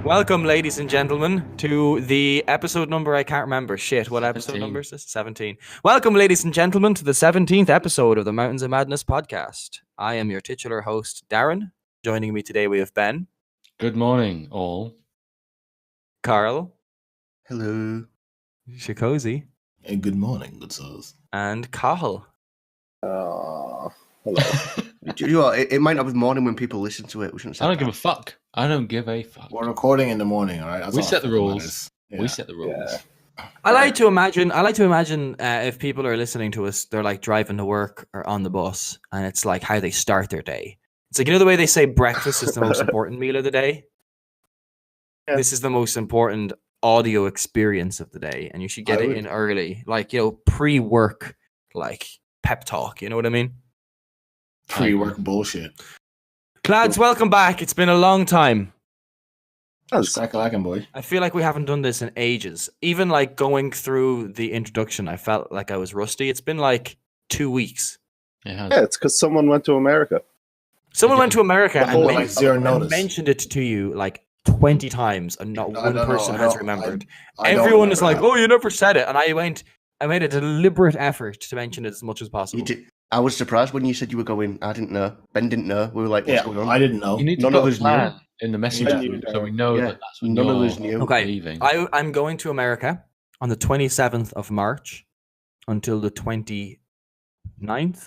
Welcome, ladies and gentlemen, to the episode number I can't remember. Shit, what 17. episode number is this? 17. Welcome, ladies and gentlemen, to the 17th episode of the Mountains of Madness podcast. I am your titular host, Darren. Joining me today, we have Ben. Good morning, all. Carl. Hello. Shikozy. And good morning, good souls. And Cathal. Hello. Do you know what? It might not be morning when people listen to it. We shouldn't say I don't give a fuck. I don't give a fuck. We're recording in the morning, all right? That's We all set the that rules. matters. Yeah. We set the rules. Yeah. I like to imagine if people are listening to us, they're like driving to work or on the bus, and it's like how they start their day. It's like, you know the way they say breakfast is the most important meal of the day? Yeah. This is the most important audio experience of the day, and you should get it in early. Like, you know, pre-work, like pep talk, you know what I mean? Pre-work bullshit. Lads, welcome back. It's been a long time. That's crack-a-lackin', boy. I feel like we haven't done this in ages. Even like going through the introduction, I felt like I was rusty. It's been like 2 weeks. It has. Yeah, it's because someone went to America. Someone went to America Oh, and like zero notice. mentioned it to you like 20 times, and not I one don't know. person I has don't- remembered. I don't Everyone is remember like, that. "Oh, you never said it," and I made a deliberate effort to mention it as much as possible. You did. I was surprised when you said you were going. I didn't know. Ben didn't know. We were like, what's Yeah, going on? I didn't know. You need to None put of a us plan knew. in the message Yeah. group so we know Yeah. that that's when None of you're us knew. Okay, leaving. I'm going to America on the 27th of March until the 29th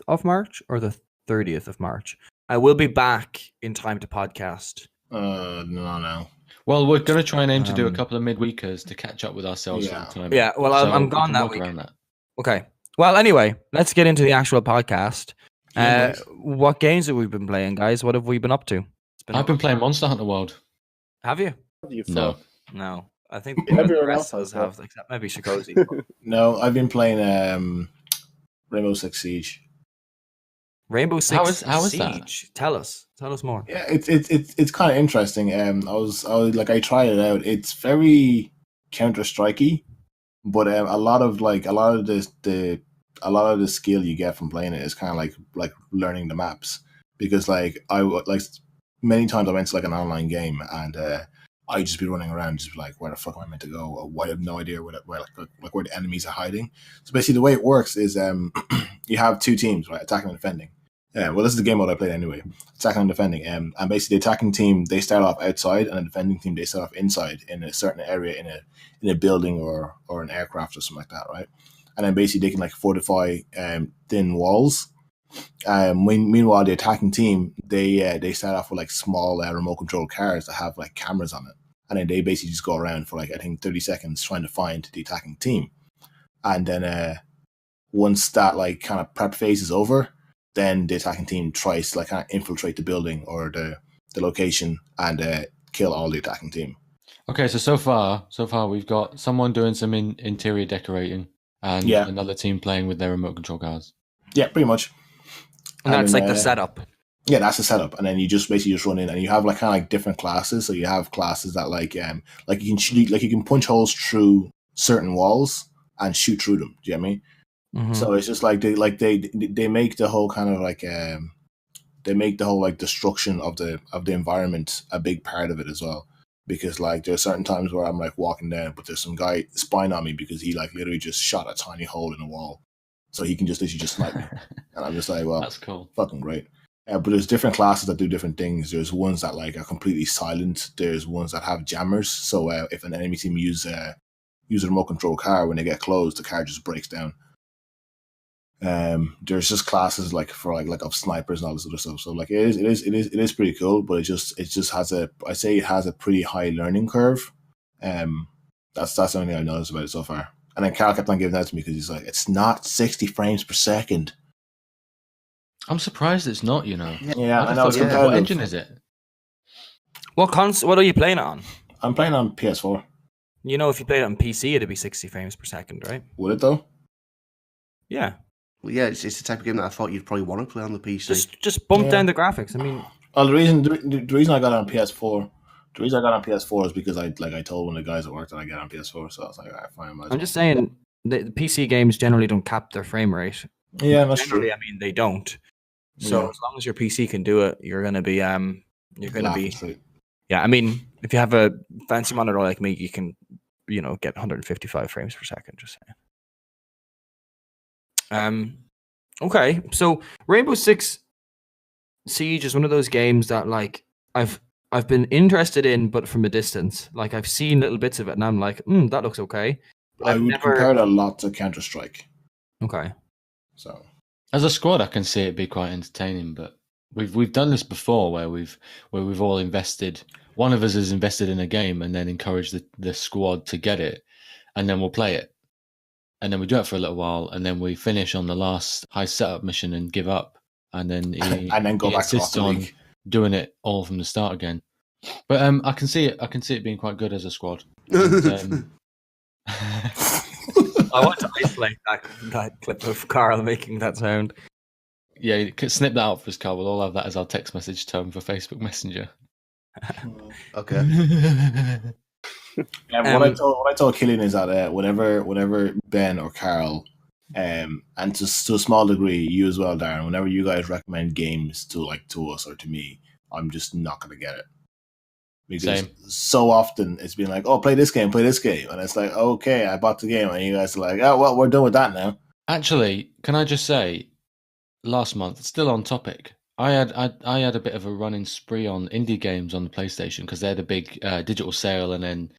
of March or the 30th of March. I will be back in time to podcast. No. Well, we're going to try and aim to do a Um, couple of midweekers to catch up with ourselves Yeah. for the time. Yeah, well, I'm we gone can that work week. around that. Okay. Well, anyway, let's get into the actual podcast. Yeah, boys. What games have we been playing, guys? What have we been up to? It's been I've been playing Monster Hunter World. Have you? You No. fuck. No. I think Everyone the rest else of has us have, except maybe Shikozy. No, I've been playing Rainbow Six Siege. Rainbow Six How is that? Siege. Tell us more. Yeah, it's kind of interesting. I tried it out. It's very Counter Strikey, but a lot of the skill you get from playing it is kind of like learning the maps, because many times I went to like an online game and I just be running around just like, where the fuck am I meant to go? Or I have no idea where the enemies are hiding. So basically the way it works is you have two teams, right, attacking and defending. Well, this is the game mode I played anyway. Attacking and defending. And basically, the attacking team, they start off outside, and the defending team, they start off inside in a certain area in a building or an aircraft or something like that, right? And then basically they can like fortify thin walls. Meanwhile, the attacking team, they start off with like small remote control cars that have like cameras on it, and then they basically just go around for like, I think, 30 seconds trying to find the attacking team. And then once that like kind of prep phase is over, then the attacking team tries to like kind of infiltrate the building or the location and kill all the attacking team. Okay, so far we've got someone doing some interior decorating and Yeah. another team playing with their remote control cars. Yeah, pretty much. And that's then, like the setup. Yeah, that's the setup, and then you just basically just run in, and you have like kind of like different classes. So you have classes that like you can shoot, like you can punch holes through certain walls and shoot through them. Do you know what I mean? Mhm. So it's just like they make the whole kind of like they make the whole like destruction of the environment a big part of it as well, because like there's certain times where I'm like walking down, but there's some guy spying on me because he like literally just shot a tiny hole in the wall, so he can just literally just snipe me, and I'm just like, well, That's cool. fucking great. But there's different classes that do different things. There's ones that like are completely silent. There's ones that have jammers. So if an enemy team use a remote control car, when they get close, the car just breaks down. There's just classes like for like of snipers and all this other stuff. So like it is pretty cool, but it just has a pretty high learning curve. That's the only thing I've noticed about it so far. And then Carl kept on giving that to me because he's like, it's not 60 frames per second. I'm surprised it's not, you know. Yeah, I What know. It's the fuck- What competitive. engine is it? What are you playing it on? I'm playing on PS4. You know, if you played it on PC, it'd be 60 frames per second, right? Would it though? Yeah. Well, yeah, it's the type of game that I thought you'd probably want to play on the PC. Just bump Yeah. down the graphics. I mean, Well, the reason I got it on PS4, is because I told one of the guys at work that I get on PS4, so I was like, alright, fine. might as I'm well. just saying the PC games generally don't cap their frame rate. Yeah, that's true. Generally, I mean, they don't. So Yeah. as long as your PC can do it, you're gonna be Laughing straight. yeah. I mean, If you have a fancy monitor like me, you can, get 155 frames per second. Just saying. Okay, so Rainbow Six Siege is one of those games that like I've been interested in, but from a distance. Like I've seen little bits of it, and I'm like, that looks okay. But I I've would never. compare it a lot to Counter-Strike. Okay. So As a squad, I can see it be quite entertaining, but we've done this before where we've all invested. One of us has invested in a game and then encouraged the squad to get it, and then we'll play it, and then we do it for a little while, and then we finish on the last high setup mission and give up, and then and then go he back to insists Rocket on League. doing it all from the start again. But I can see it being quite good as a squad. And, I want to isolate that clip of Carl making that sound. yeah, you could snip that out for us, Carl. We'll all have that as our text message tone for Facebook Messenger. Okay. What I told Killian is that whenever Ben or Carl, and to a small degree you as well, Darren, whenever you guys recommend games to us or to me, I'm just not gonna get it. Because Same. so often it's been like, oh, play this game, and it's like, okay, I bought the game, and you guys are like, oh, well, we're done with that now. Actually, can I just say, last month, still on topic, I had a bit of a running spree on indie games on the PlayStation because they had a big digital sale, and then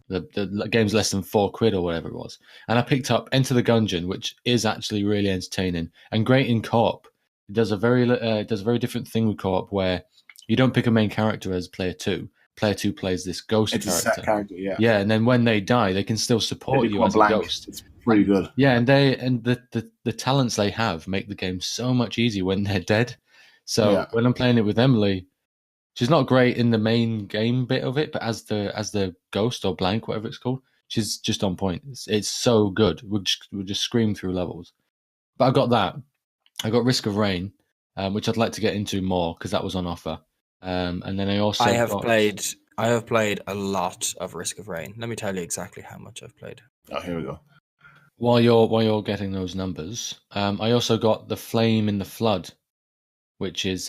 the game's less than £4 or whatever it was, and I picked up Enter the Gungeon, which is actually really entertaining and great in co-op. It does a very different thing with co-op where you don't pick a main character as player 2. Player 2 plays this ghost It's character. a set character, yeah. Yeah, and then when they die, they can still support you as a ghost. It's pretty good. Yeah, and the talents they have make the game so much easier when they're dead. So when I'm playing it with Emily, she's not great in the main game bit of it, but as the ghost or blank, whatever it's called, she's just on point. It's so good. We'll just scream through levels. But I got that. I got Risk of Rain, which I'd like to get into more because that was on offer. And then I have played a lot of Risk of Rain. Let me tell you exactly how much I've played. Oh, here we go. While you're getting those numbers, I also got The Flame in the Flood, which is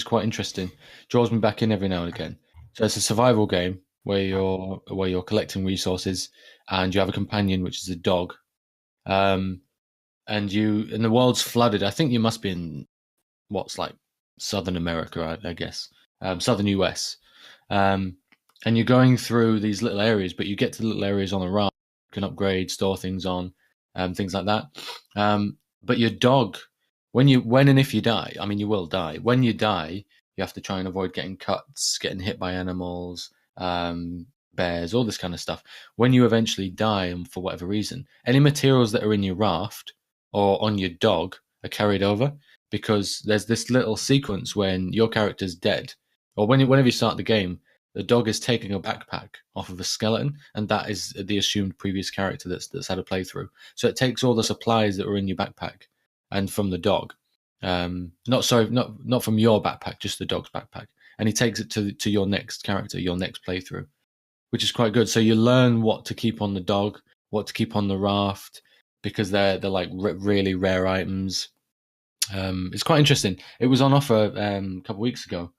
quite interesting. Draws me back in every now and again. So it's a survival game where you're collecting resources, and you have a companion, which is a dog. And the world's flooded. I think you must be in what's like Southern America, I guess, Southern US. And you're going through these little areas, but you get to the little areas on the raft, you can upgrade, store things on, things like that. But your dog, when and if you die, I mean, you will die. When you die, you have to try and avoid getting cuts, getting hit by animals, bears, all this kind of stuff. When you eventually die, and for whatever reason, any materials that are in your raft or on your dog are carried over, because there's this little sequence when your character's dead, or whenever you start the game, the dog is taking a backpack off of a skeleton, and that is the assumed previous character that's had a playthrough. So it takes all the supplies that were in your backpack and from the dog, not from your backpack, just the dog's backpack, and he takes it to your next character, your next playthrough, which is quite good. So you learn what to keep on the dog, what to keep on the raft, because they're like really rare items. It's quite interesting. It was on offer a couple of weeks ago,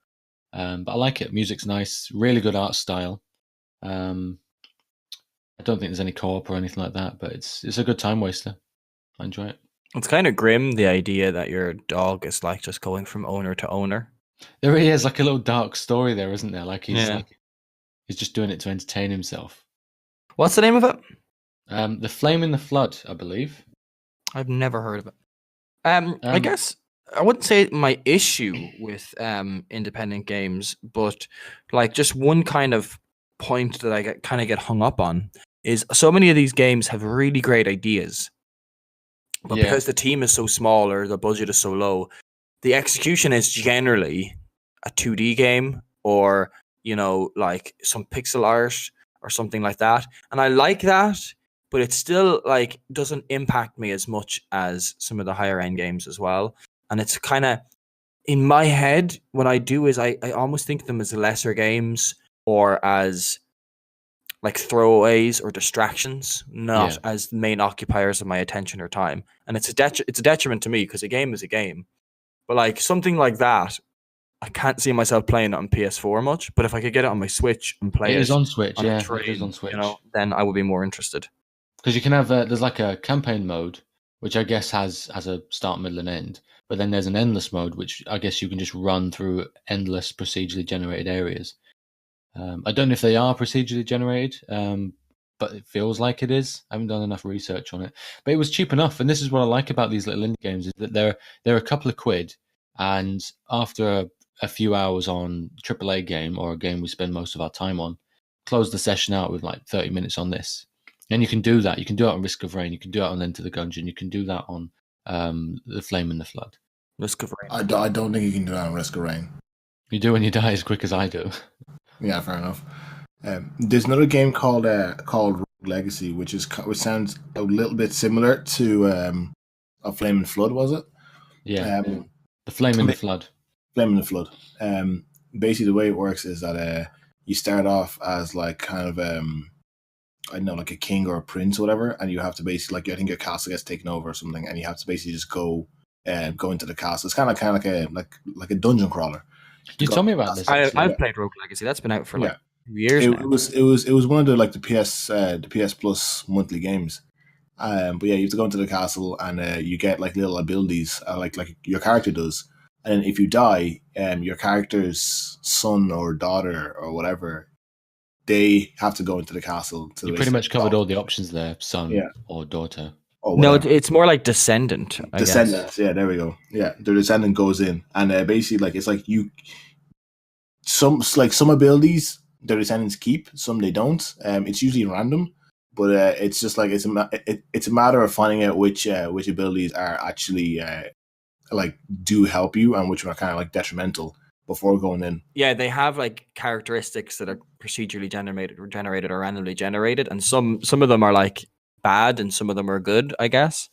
but I like it. Music's nice, really good art style. I don't think there's any co-op or anything like that, but it's a good time waster. I enjoy it. It's kind of grim, the idea that your dog is like just going from owner to owner. There really is like a little dark story there, isn't there? Like he's just doing it to entertain himself. What's the name of it? The Flame in the Flood, I believe. I've never heard of it. I guess I wouldn't say my issue with independent games, but like just one kind of point that I get hung up on is so many of these games have really great ideas, but because the team is so small or the budget is so low, the execution is generally a 2D game or like some pixel art or something like that, and I like that. But it still like doesn't impact me as much as some of the higher end games as well. And it's kind of in my head, what I do is I almost think of them as lesser games or as like throwaways or distractions, not as main occupiers of my attention or time. And it's a detriment to me because a game is a game. But like something like that, I can't see myself playing it on PS4 much, but if I could get it on my Switch and play It is it on Switch, on a yeah. train, It is on Switch. then I would be more interested. Because you can have there's like a campaign mode, which I guess has a start, middle, and end. But then there's an endless mode, which I guess you can just run through endless procedurally generated areas. I don't know if they are procedurally generated, but it feels like it is. I haven't done enough research on it, but it was cheap enough. And this is what I like about these little indie games: is that they're a couple of quid, and after a few hours on AAA game or a game we spend most of our time on, close the session out with like 30 minutes on this. And you can do that. You can do it on Risk of Rain. You can do it on Enter the Gungeon. You can do that on The Flame and the Flood. Risk of Rain. I don't think you can do that on Risk of Rain. You do when you die as quick as I do. Yeah, fair enough. There's another game called Rogue Legacy, which sounds a little bit similar to a Flame and Flood, was it? Yeah, The Flame and the Flood. Flame and the Flood. Basically, the way it works is that you start off as like kind of I don't know, like a king or a prince or whatever, and you have to basically I think your castle gets taken over or something, and you have to basically just go into the castle. It's kind of like a dungeon crawler. You told me about this. I've played Rogue Legacy. That's been out for years now. It was one of the PS Plus monthly games. But yeah, you have to go into the castle and you get like little abilities, like your character does. And if you die, your character's son or daughter or whatever, they have to go into the castle. You pretty much covered all the options there, son or daughter. No, it's more like descendant. Descendant, yeah, there we go. Yeah, the descendant goes in, and basically, like it's like some abilities the descendants keep, some they don't. It's usually random, but it's just like it's a matter of finding out which abilities are actually like do help you and which are kind of like detrimental before going in. Yeah, they have like characteristics that are procedurally generated or randomly generated, and some of them are like bad and some of them are good, I guess.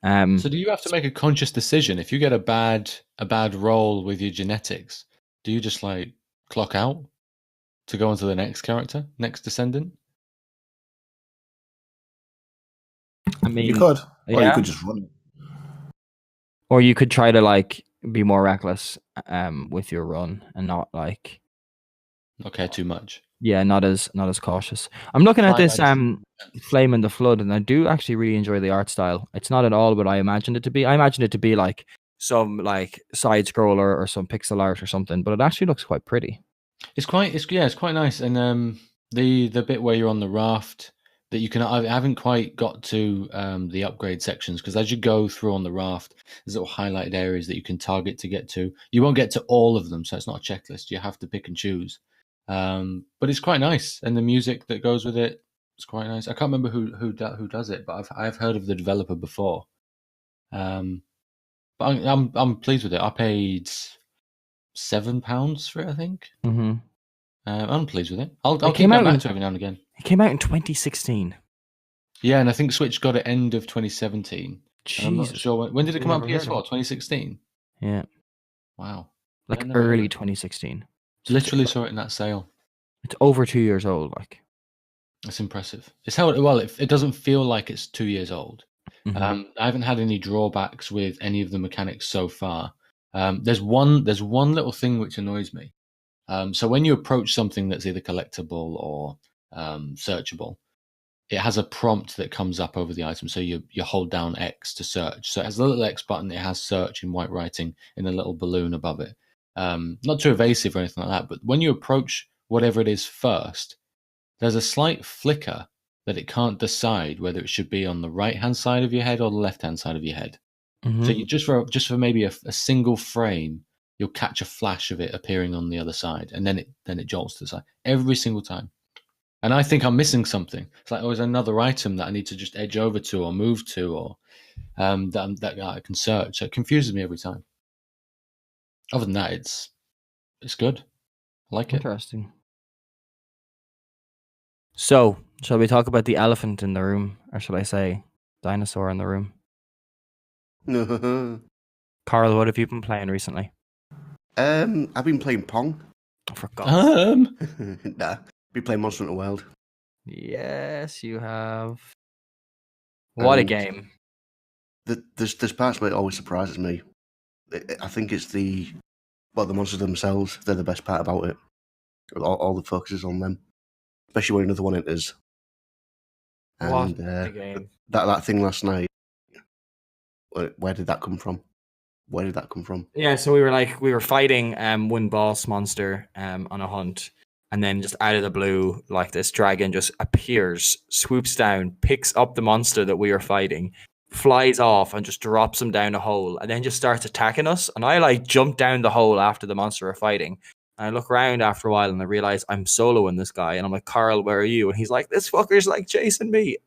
So do you have to make a conscious decision if you get a bad roll with your genetics? Do you just like clock out to go on to the next character, next descendant? I mean, you could, or you could just run. Or you could try to like be more reckless with your run and not like not care too much. Yeah, not as cautious. I'm looking at this Flame and the Flood, and I do actually really enjoy the art style. It's not at all what I imagined it to be. I imagined it to be like some like side scroller or some pixel art or something, but it actually looks quite pretty. It's quite nice. And the bit where you're on the raft that you can, I haven't quite got to the upgrade sections, because as you go through on the raft, there's little highlighted areas that you can target to get to. You won't get to all of them, so it's not a checklist. You have to pick and choose. But it's quite nice, and the music that goes with it is quite nice. I can't remember who does it, but I've heard of the developer before. But I'm pleased with it. I paid £7 for it, I think. Mm-hmm. I'm pleased with it. I'll keep that back to every now and again. It came out in 2016. Yeah, and I think Switch got it end of 2017. I'm not sure when did it come out on PS4? 2016. Yeah. Wow. Like early 2016. Literally saw it in that sale. It's over 2 years old. Like, that's impressive. It's how it doesn't feel like it's 2 years old. mm-hmm. I haven't had any drawbacks with any of the mechanics so far. There's one little thing which annoys me. So when you approach something that's either collectible or searchable, it has a prompt that comes up over the item. So you hold down X to search. So it has a little X button. It has search in white writing in a little balloon above it. Not too evasive or anything like that, but when you approach whatever it is first, there's a slight flicker that it can't decide whether it should be on the right-hand side of your head or the left-hand side of your head. Mm-hmm. So you just for maybe a single frame, you'll catch a flash of it appearing on the other side, and then it jolts to the side every single time. And I think I'm missing something. It's like, there's another item that I need to just edge over to or move to, or that I can search. So it confuses me every time. Other than that, it's good. I like it. Interesting. So, shall we talk about the elephant in the room, or shall I say dinosaur in the room? Carl, what have you been playing recently? I've been playing Pong. I forgot. Nah, been playing Monster Hunter World. Yes, you have. What a game! There's parts where it always surprises me. I think it's the But the monsters themselves, they're the best part about it. All the focus is on them, especially when another one enters. What And a game. that thing last night, where did that come from? Where did that come from? Yeah, so we were fighting one boss monster on a hunt, and then just out of the blue, like this dragon just appears, swoops down, picks up the monster that we were fighting, flies off, and just drops him down a hole, and then just starts attacking us. And I like jump down the hole after the monster we're fighting. And I look around after a while and I realize I'm soloing this guy, and I'm like, Carl, where are you? And he's like, this fucker's like chasing me.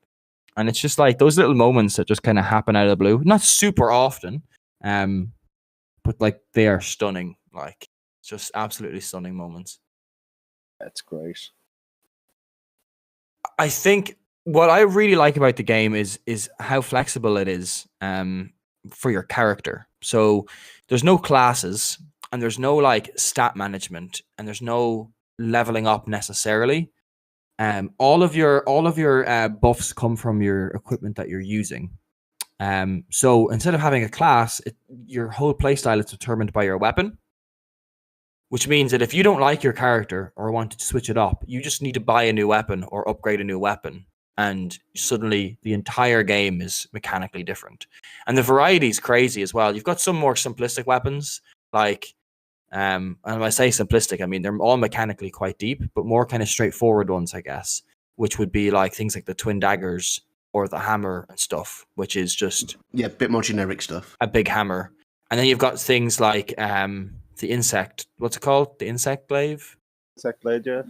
And it's just like those little moments that just kind of happen out of the blue. Not super often. But like they are stunning, like just absolutely stunning moments. That's great. I think what I really like about the game is how flexible it is for your character. So there's no classes and there's no like stat management and there's no leveling up necessarily. All of your buffs come from your equipment that you're using. So instead of having a class, your whole playstyle is determined by your weapon, which means that if you don't like your character or want to switch it up, you just need to buy a new weapon or upgrade a new weapon, and suddenly the entire game is mechanically different. And the variety is crazy as well. You've got some more simplistic weapons, like, and when I say simplistic, I mean they're all mechanically quite deep, but more kind of straightforward ones, I guess, which would be like things like the twin daggers or the hammer and stuff, which is just a bit more generic stuff. A big hammer. And then you've got things like the insect. What's it called? The insect glaive? Insect blade, yeah.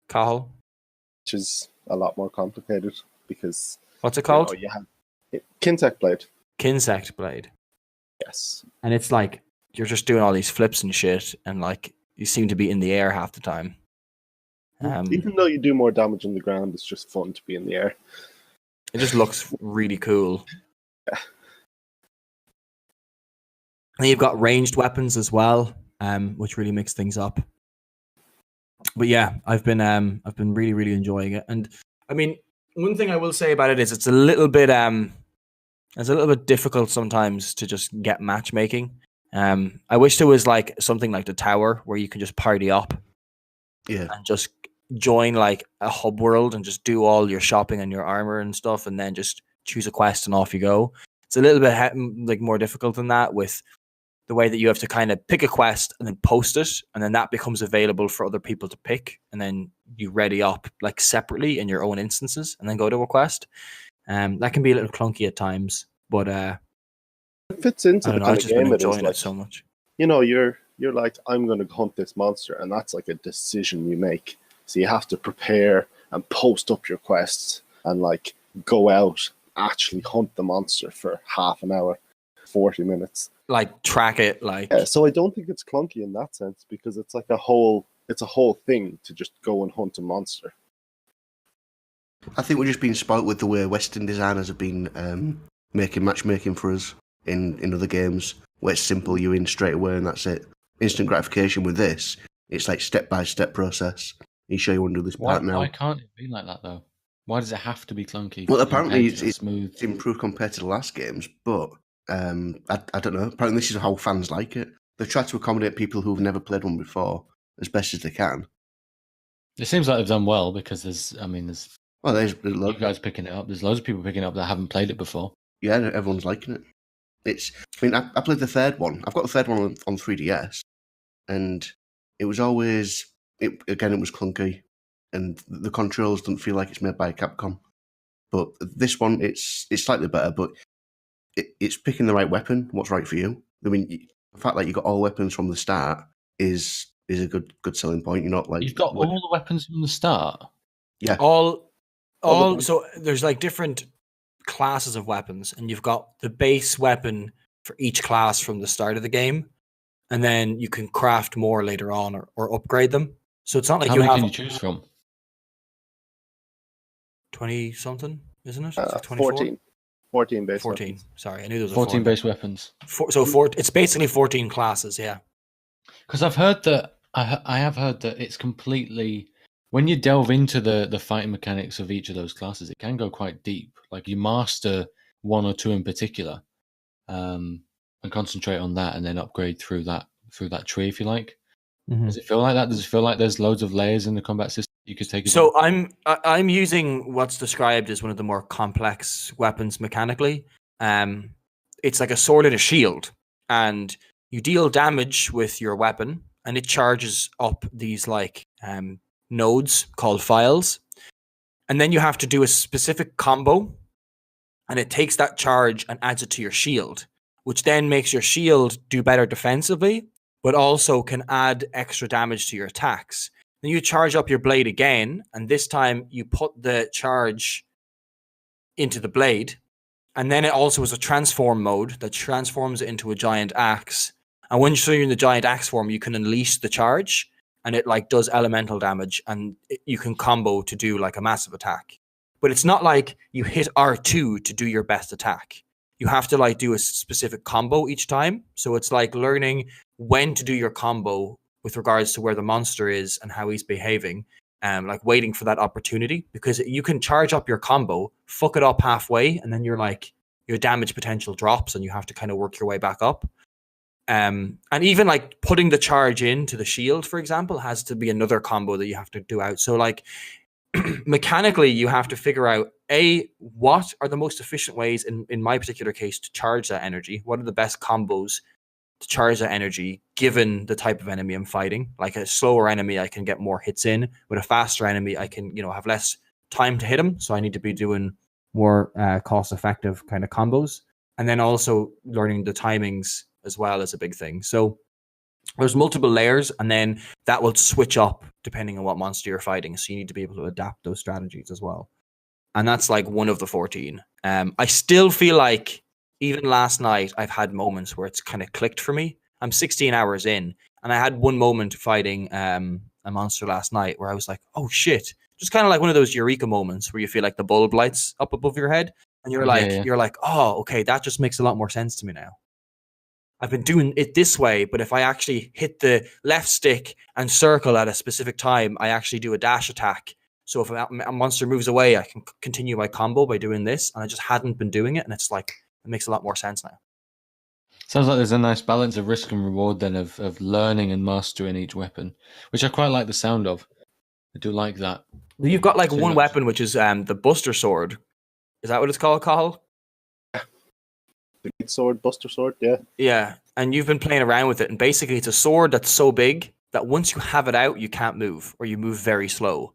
Cathal? Which is a lot more complicated because... What's it called? You have Kinsect blade. Kinsect blade. Yes. And it's like, you're just doing all these flips and shit, and like, you seem to be in the air half the time. Even though you do more damage on the ground, it's just fun to be in the air. It just looks really cool. Yeah. And you've got ranged weapons as well, which really mix things up. But yeah, I've been really, really enjoying it. And I mean, one thing I will say about it is it's a little bit difficult sometimes to just get matchmaking. I wish there was like something like the Tower where you can just party up. Yeah. And just join like a hub world and just do all your shopping and your armor and stuff, and then just choose a quest and off you go. It's a little bit like more difficult than that, with the way that you have to kind of pick a quest and then post it, and then that becomes available for other people to pick, and then you ready up like separately in your own instances and then go to a quest. That can be a little clunky at times, but it fits into the kind of game it is. Like, so much. You know, you're like, I'm going to hunt this monster, and that's like a decision you make. So you have to prepare and post up your quests and like go out, actually hunt the monster for half an hour, 40 minutes. Like track it, like. Yeah, so I don't think it's clunky in that sense, because it's like a whole thing to just go and hunt a monster. I think we're just being spoilt with the way Western designers have been making matchmaking for us in other games, where it's simple, you're in straight away and that's it. Instant gratification. With this, it's like step-by-step process. You sure you want to do this part now? Why can't it be like that, though? Why does it have to be clunky? Well, apparently it's smooth. It's improved compared to the last games, but I don't know. Apparently this is how fans like it. They've tried to accommodate people who've never played one before as best as they can. It seems like they've done well, because there's There's you guys picking it up. There's loads of people picking it up that haven't played it before. Yeah, everyone's liking it. I played the third one. I've got the third one on 3DS, and it was always... It was clunky, and the controls don't feel like it's made by Capcom. But this one, it's slightly better, but it's picking the right weapon, what's right for you. I mean, the fact that you got all weapons from the start is a good selling point. You're not like... You've got all the weapons from the start? Yeah. All so there's like different classes of weapons, and you've got the base weapon for each class from the start of the game, and then you can craft more later on or upgrade them. So it's not like How you many have... can you choose from? 20 something, isn't it? 14 base 14. weapons. Sorry, I knew there was 14 base weapons. It's basically 14 classes, yeah. Because I've heard that I have heard that it's completely... When you delve into the fighting mechanics of each of those classes, it can go quite deep. Like, you master one or two in particular, and concentrate on that, and then upgrade through that tree if you like. Mhm. Does it feel like that? Does it feel like there's loads of layers in the combat system you could take? So I'm using what's described as one of the more complex weapons mechanically. It's like a sword and a shield, and you deal damage with your weapon, and it charges up these like nodes called files, and then you have to do a specific combo, and it takes that charge and adds it to your shield, which then makes your shield do better defensively, but also can add extra damage to your attacks. Then you charge up your blade again, and this time you put the charge into the blade, and then it also has a transform mode that transforms it into a giant axe. And once you're in the giant axe form, you can unleash the charge, and it like does elemental damage, and you can combo to do like a massive attack. But it's not like you hit R2 to do your best attack. You have to like do a specific combo each time. So it's like learning when to do your combo with regards to where the monster is and how he's behaving, like waiting for that opportunity, because you can charge up your combo, fuck it up halfway, and then you're like, your damage potential drops and you have to kind of work your way back up. And even like putting the charge into the shield, for example, has to be another combo that you have to do out. So like mechanically, you have to figure out what are the most efficient ways in my particular case to charge that energy. What are the best combos to charge that energy given the type of enemy I'm fighting? Like a slower enemy, I can get more hits in. With a faster enemy, I can have less time to hit him. So I need to be doing more cost-effective kind of combos. And then also learning the timings as well is a big thing. So there's multiple layers, and then that will switch up depending on what monster you're fighting. So you need to be able to adapt those strategies as well. And that's like one of the 14. I still feel like even last night, I've had moments where it's kind of clicked for me. I'm 16 hours in, and I had one moment fighting a monster last night where I was like, oh shit. Just kind of like one of those eureka moments where you feel like the bulb lights up above your head, and you're like, oh, okay, that just makes a lot more sense to me now. I've been doing it this way, but if I actually hit the left stick and circle at a specific time, I actually do a dash attack. So if a monster moves away, I can continue my combo by doing this, and I just hadn't been doing it, and it's like, it makes a lot more sense now. Sounds like there's a nice balance of risk and reward then of learning and mastering each weapon, which I quite like the sound of. I do like that. You've got like one weapon, which is the Buster Sword. Is that what it's called, Cathal? The great sword, Buster Sword, yeah. Yeah, and you've been playing around with it, and basically it's a sword that's so big that once you have it out, you can't move, or you move very slow.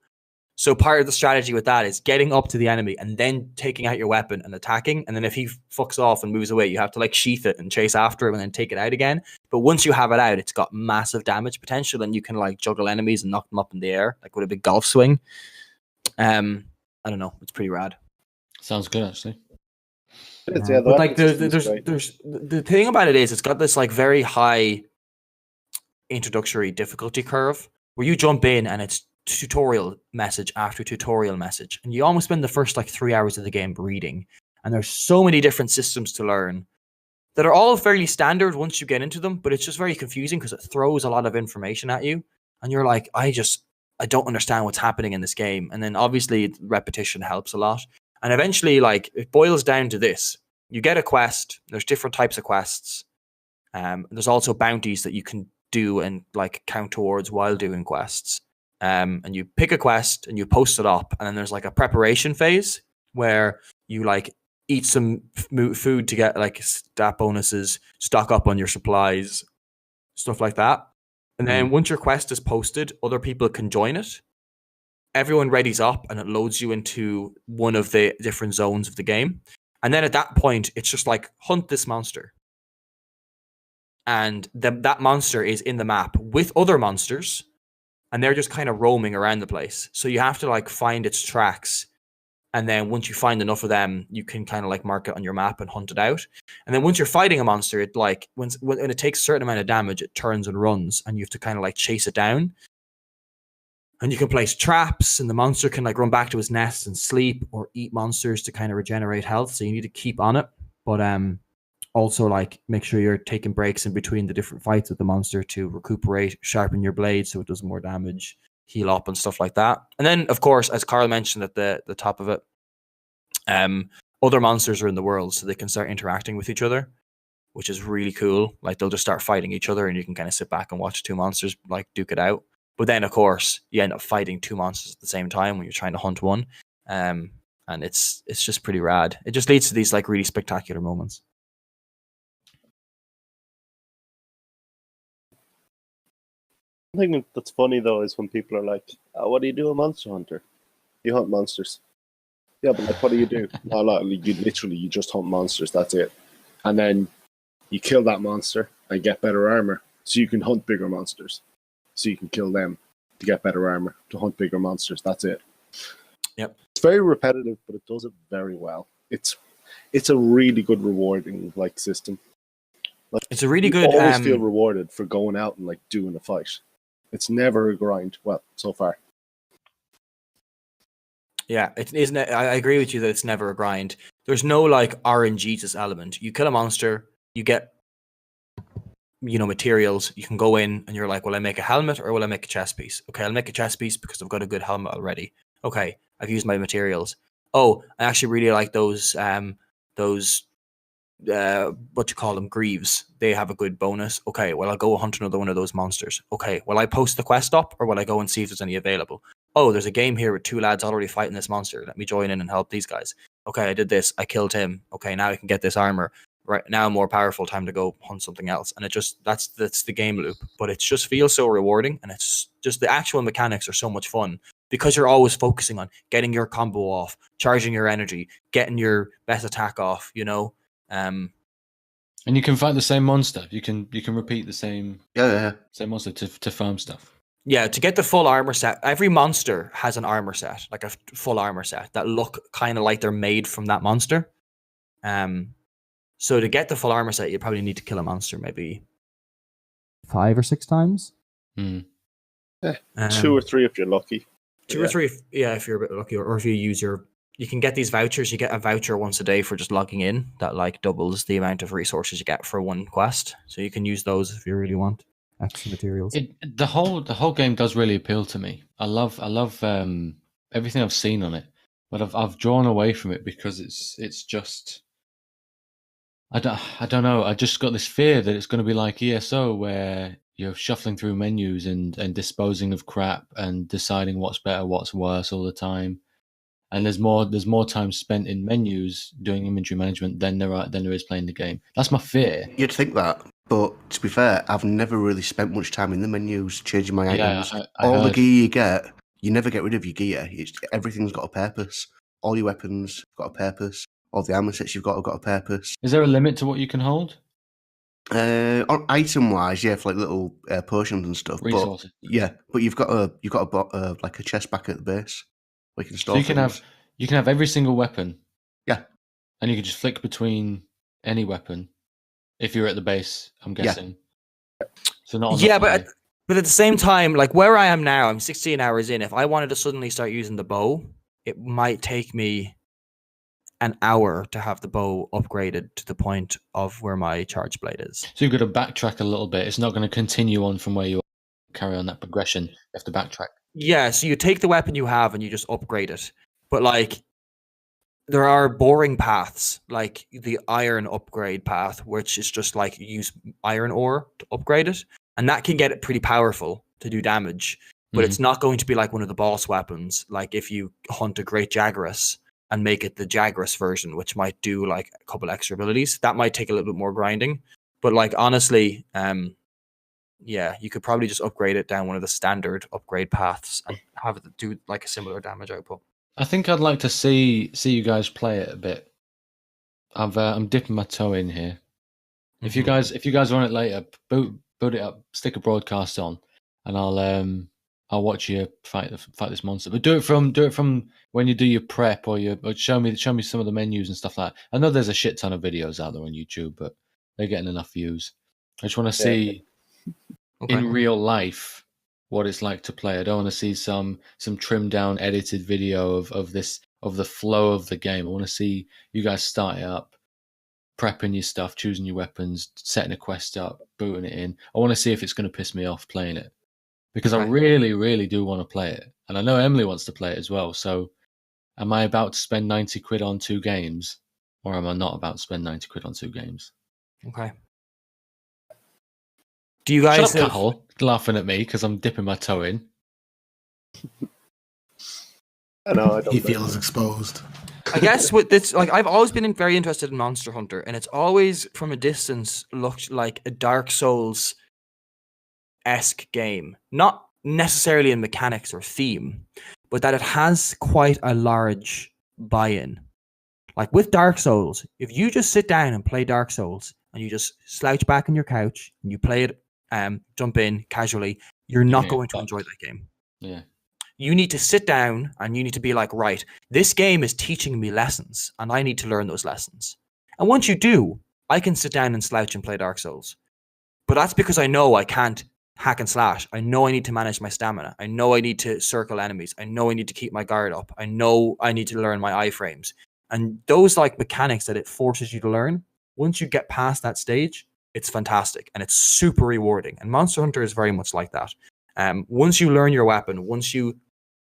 So part of the strategy with that is getting up to the enemy and then taking out your weapon and attacking. And then if he fucks off and moves away, you have to like sheath it and chase after him and then take it out again. But once you have it out, it's got massive damage potential, and you can like juggle enemies and knock them up in the air, like with a big golf swing. I don't know. It's pretty rad. Sounds good, actually. Yeah, but like there's the thing about it is it's got this like very high introductory difficulty curve where you jump in and it's tutorial message after tutorial message, and you almost spend the first like 3 hours of the game reading, and there's so many different systems to learn that are all fairly standard once you get into them, but it's just very confusing because it throws a lot of information at you, and you're like, I don't understand what's happening in this game. And then obviously repetition helps a lot, and eventually like it boils down to this: you get a quest, there's different types of quests, there's also bounties that you can do and like count towards while doing quests. And you pick a quest and you post it up, and then there's like a preparation phase where you like eat some food to get like stat bonuses, stock up on your supplies, stuff like that. And then once your quest is posted, other people can join it. Everyone readies up, and it loads you into one of the different zones of the game. And then at that point, it's just like, hunt this monster. And that monster is in the map with other monsters, and they're just kind of roaming around the place. So you have to like find its tracks. And then once you find enough of them, you can kind of like mark it on your map and hunt it out. And then once you're fighting a monster, it like when it takes a certain amount of damage, it turns and runs, and you have to kind of like chase it down. And you can place traps, and the monster can like run back to his nest and sleep, or eat monsters to kind of regenerate health. So you need to keep on it. But also like make sure you're taking breaks in between the different fights with the monster to recuperate, sharpen your blade so it does more damage, heal up and stuff like that. And then of course, as Carl mentioned at the top of it, other monsters are in the world, so they can start interacting with each other. which is really cool. Like they'll just start fighting each other, and you can kind of sit back and watch two monsters like duke it out. But then, of course, you end up fighting two monsters at the same time when you're trying to hunt one, and it's just pretty rad. It just leads to these like really spectacular moments. One thing that's funny though is when people are like, "What do you do, a monster hunter? You hunt monsters." Yeah, but like, what do you do? No, you just hunt monsters. That's it. And then you kill that monster and get better armor, so you can hunt bigger monsters. So you can kill them to get better armor to hunt bigger monsters. That's it. Yep. It's very repetitive, but it does it very well. It's a really good rewarding like system. Like, it's a really you good. Always feel rewarded for going out and like doing a fight. It's never a grind. Well, so far. Yeah, it isn't. I agree with you that it's never a grind. There's no like RNG to this element. You kill a monster, you get, materials. You can go in and you're like, will I make a helmet or will I make a chest piece? Okay, I'll make a chest piece because I've got a good helmet already. Okay, I've used my materials. Oh, I actually really like those what you call them, greaves. They have a good bonus. Okay, well, I'll go hunt another one of those monsters. Okay, will I post the quest up or will I go and see if there's any available? Oh, there's a game here with two lads already fighting this monster. Let me join in and help these guys. Okay, I did this. I killed him. Okay, now I can get this armor. Right now, I'm more powerful. Time to go hunt something else. And it just that's the game loop. But it just feels so rewarding, and it's just the actual mechanics are so much fun because you're always focusing on getting your combo off, charging your energy, getting your best attack off. And you can fight the same monster. You can repeat the same same monster to farm stuff. Yeah, to get the full armor set, every monster has an armor set, like a full armor set that look kind of like they're made from that monster. So to get the full armor set, you probably need to kill a monster maybe 5 or 6 times. 2 or 3 if you're lucky. 2 or 3, if you're a bit lucky, or if you use you can get these vouchers. You get a voucher once a day for just logging in that like doubles the amount of resources you get for one quest. So you can use those if you really want extra materials. The whole game does really appeal to me. I love everything I've seen on it, but I've drawn away from it because it's just I don't know. I just got this fear that it's going to be like ESO where you're shuffling through menus and disposing of crap and deciding what's better, what's worse all the time. And there's more time spent in menus doing inventory management than there is playing the game. That's my fear. You'd think that, but to be fair, I've never really spent much time in the menus changing my items. All the gear you get, you never get rid of your gear. Everything's got a purpose. All your weapons have got a purpose. All the armor sets you've got have got a purpose. Is there a limit to what you can hold? Item wise, yeah, for like little potions and stuff. Resources. But you've got a chest back at the base. We can store. So you can have every single weapon. Yeah. And you can just flick between any weapon if you're at the base, I'm guessing. Yeah. So not but at the same time, like where I am now, I'm 16 hours in. If I wanted to suddenly start using the bow, it might take me an hour to have the bow upgraded to the point of where my charge blade is. So you've got to backtrack a little bit. It's not going to continue on from where you are, carry on that progression. You have to backtrack. Yeah, so you take the weapon you have and you just upgrade it. But like there are boring paths, like the iron upgrade path, which is just like use iron ore to upgrade it. And that can get it pretty powerful to do damage. But it's not going to be like one of the boss weapons. Like if you hunt a great Jagras and make it the Jagras version, which might do like a couple extra abilities, that might take a little bit more grinding. But like honestly, you could probably just upgrade it down one of the standard upgrade paths and have it do like a similar damage output. I think I'd like to see you guys play it a bit. I'm dipping my toe in here. If you guys want it later, boot it up, stick a broadcast on, and I'll watch you fight this monster. But do it from when you do your prep or show me some of the menus and stuff like that. I know there's a shit ton of videos out there on YouTube, but they're getting enough views. I just want to see in real life what it's like to play. I don't want to see some trimmed down edited video of the flow of the game. I want to see you guys start it up, prepping your stuff, choosing your weapons, setting a quest up, booting it in. I want to see if it's going to piss me off playing it. Because I really, really do want to play it. And I know Emily wants to play it as well. So am I about to spend 90 quid on 2 games? Or am I not about to spend 90 quid on 2 games? Okay. Do you guys Shut up, Cathal, laughing at me because I'm dipping my toe in. I know. I don't He blame feels you. exposed. I guess with this, like, I've always been very interested in Monster Hunter, and it's always from a distance looked like a Dark Souls-esque game. Not necessarily in mechanics or theme, but that it has quite a large buy-in. Like with Dark Souls, if you just sit down and play Dark Souls, and you just slouch back on your couch, and you play it, jump in casually, you're not Yeah, going to but- enjoy that game. Yeah. You need to sit down and you need to be like, right, this game is teaching me lessons and I need to learn those lessons. And once you do, I can sit down and slouch and play Dark Souls. But that's because I know I can't hack and slash. I know I need to manage my stamina. I know I need to circle enemies. I know I need to keep my guard up. I know I need to learn my iframes. And those like mechanics that it forces you to learn, once you get past that stage, it's fantastic and it's super rewarding. And Monster Hunter is very much like that. Once you learn your weapon, once you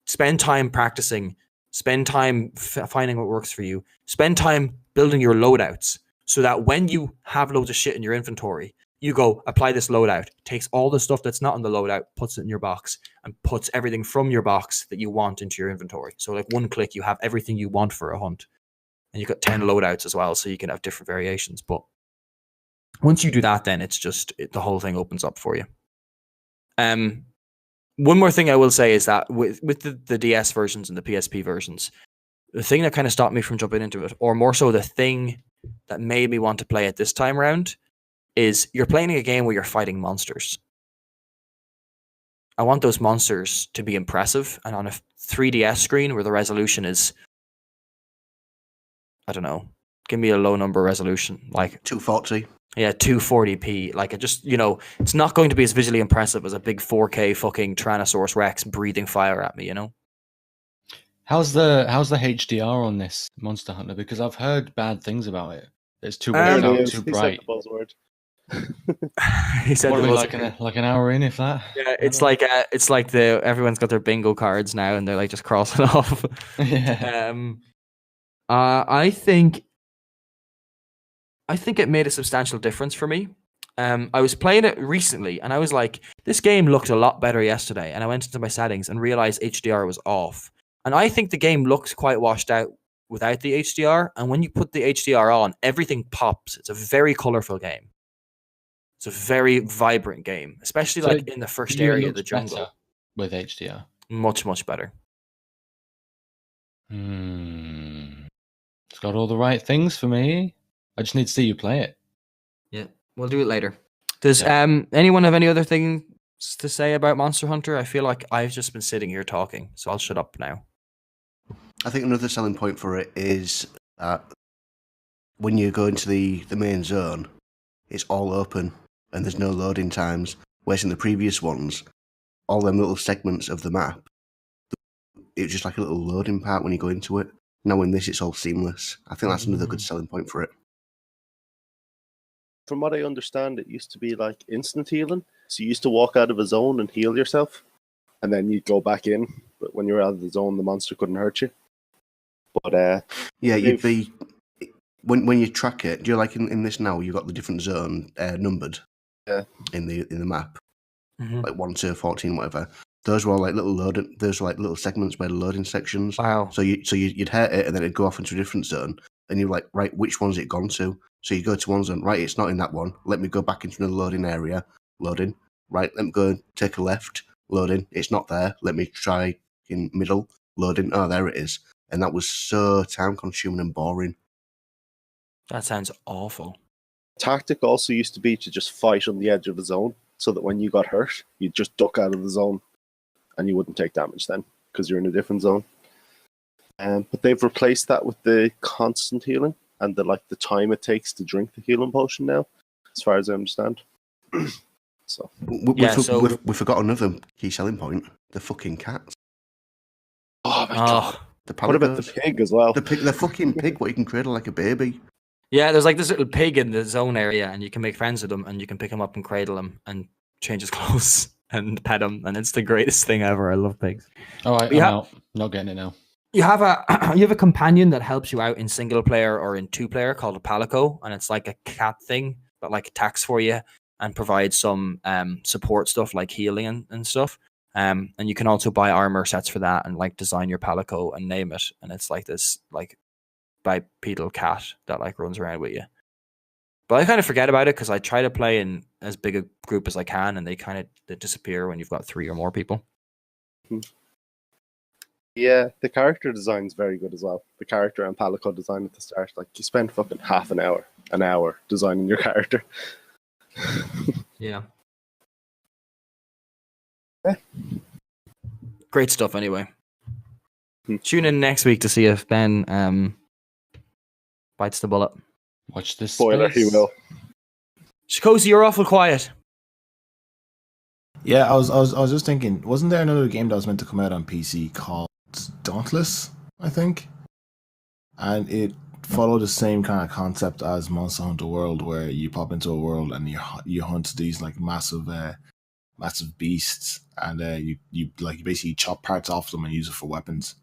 spend time practicing, spend time finding what works for you, spend time building your loadouts so that when you have loads of shit in your inventory, you go apply this loadout, takes all the stuff that's not in the loadout, puts it in your box, and puts everything from your box that you want into your inventory. So like one click, you have everything you want for a hunt. And you've got 10 loadouts as well, so you can have different variations. But once you do that, then it's just the whole thing opens up for you. One more thing I will say is that with the DS versions and the PSP versions, the thing that kind of stopped me from jumping into it, or more so the thing that made me want to play it this time around, is you're playing a game where you're fighting monsters. I want those monsters to be impressive, and on a 3DS screen where the resolution is, I don't know, give me a low number resolution, like 240. yeah, 240p. Like it just, it's not going to be as visually impressive as a big 4K fucking Tyrannosaurus Rex breathing fire at me, How's the HDR on this Monster Hunter? Because I've heard bad things about it. It's too There dark, it is. too He bright. said the buzzword. He said What it are we was- like an hour in, if that? Yeah, it's like everyone's got their bingo cards now, and they're like just crossing off. Yeah. I think it made a substantial difference for me. I was playing it recently, and I was like, this game looked a lot better yesterday. And I went into my settings and realized HDR was off. And I think the game looks quite washed out without the HDR. And when you put the HDR on, everything pops. It's a very colorful game. It's a very vibrant game, especially So like in the first To you, it area, looks the jungle. better with HDR. Much, much better. It's got all the right things for me. I just need to see you play it. Yeah, we'll do it later. Does anyone have any other things to say about Monster Hunter? I feel like I've just been sitting here talking, so I'll shut up now. I think another selling point for it is that when you go into the main zone, it's all open and there's no loading times. Whereas in the previous ones, all them little segments of the map, it was just like a little loading part when you go into it. Now in this, it's all seamless. I think that's another good selling point for it. From what I understand, it used to be like instant healing. So you used to walk out of a zone and heal yourself, and then you'd go back in. But when you're out of the zone, the monster couldn't hurt you. But yeah, you'd be when you track it. Do you like in this now? You've got the different zone numbered. Yeah. In the map, Mm-hmm. like 1 to 14, whatever. Those were all like little loading. Those were like little segments where the loading sections. Wow. So you'd hit it and then it'd go off into a different zone, and you're like, right, which one's it gone to? So you go to one zone, right, it's not in that one. Let me go back into another loading area. Loading. Right, let me go take a left. Loading. It's not there. Let me try in middle. Loading. Oh, there it is. And that was so time consuming and boring. That sounds awful. tactic also used to be to just fight on the edge of the zone, so that when you got hurt, you'd just duck out of the zone, and you wouldn't take damage then because you're in a different zone. But they've replaced that with the constant healing and the time it takes to drink the healing potion now, as far as I understand. So we forgot another key selling point: the fucking cats. oh my god! The What about the pig as well? the fucking pig? What you can cradle like a baby. Yeah, there's like this little pig in the zone area, and you can make friends with him, and you can pick him up and cradle him, and change his clothes and pet him, and it's the greatest thing ever. I love pigs. All right, I'm out. Not getting it now. You have a companion that helps you out in single player or in 2-player called a Palico, and it's like a cat thing that like attacks for you and provides some support stuff like healing and stuff. And you can also buy armor sets for that and like design your palico and name it. And it's like this like bipedal cat that like runs around with you. But I kind of forget about it because I try to play in as big a group as I can, and they disappear when you've got 3 or more people. Yeah, the character design is very good as well. The character and palico design at the start, like you spend fucking half an hour designing your character. Yeah. Great stuff anyway. Tune in next week to see if Ben bites the bullet. Watch this. Spoiler, space. he will. Shikosi, you're awful quiet. Yeah, I was just thinking, wasn't there another game that was meant to come out on PC called Dauntless, I think? And it followed the same kind of concept as Monster Hunter World, where you pop into a world and you hunt these like massive beasts, and you basically chop parts off them and use it for weapons.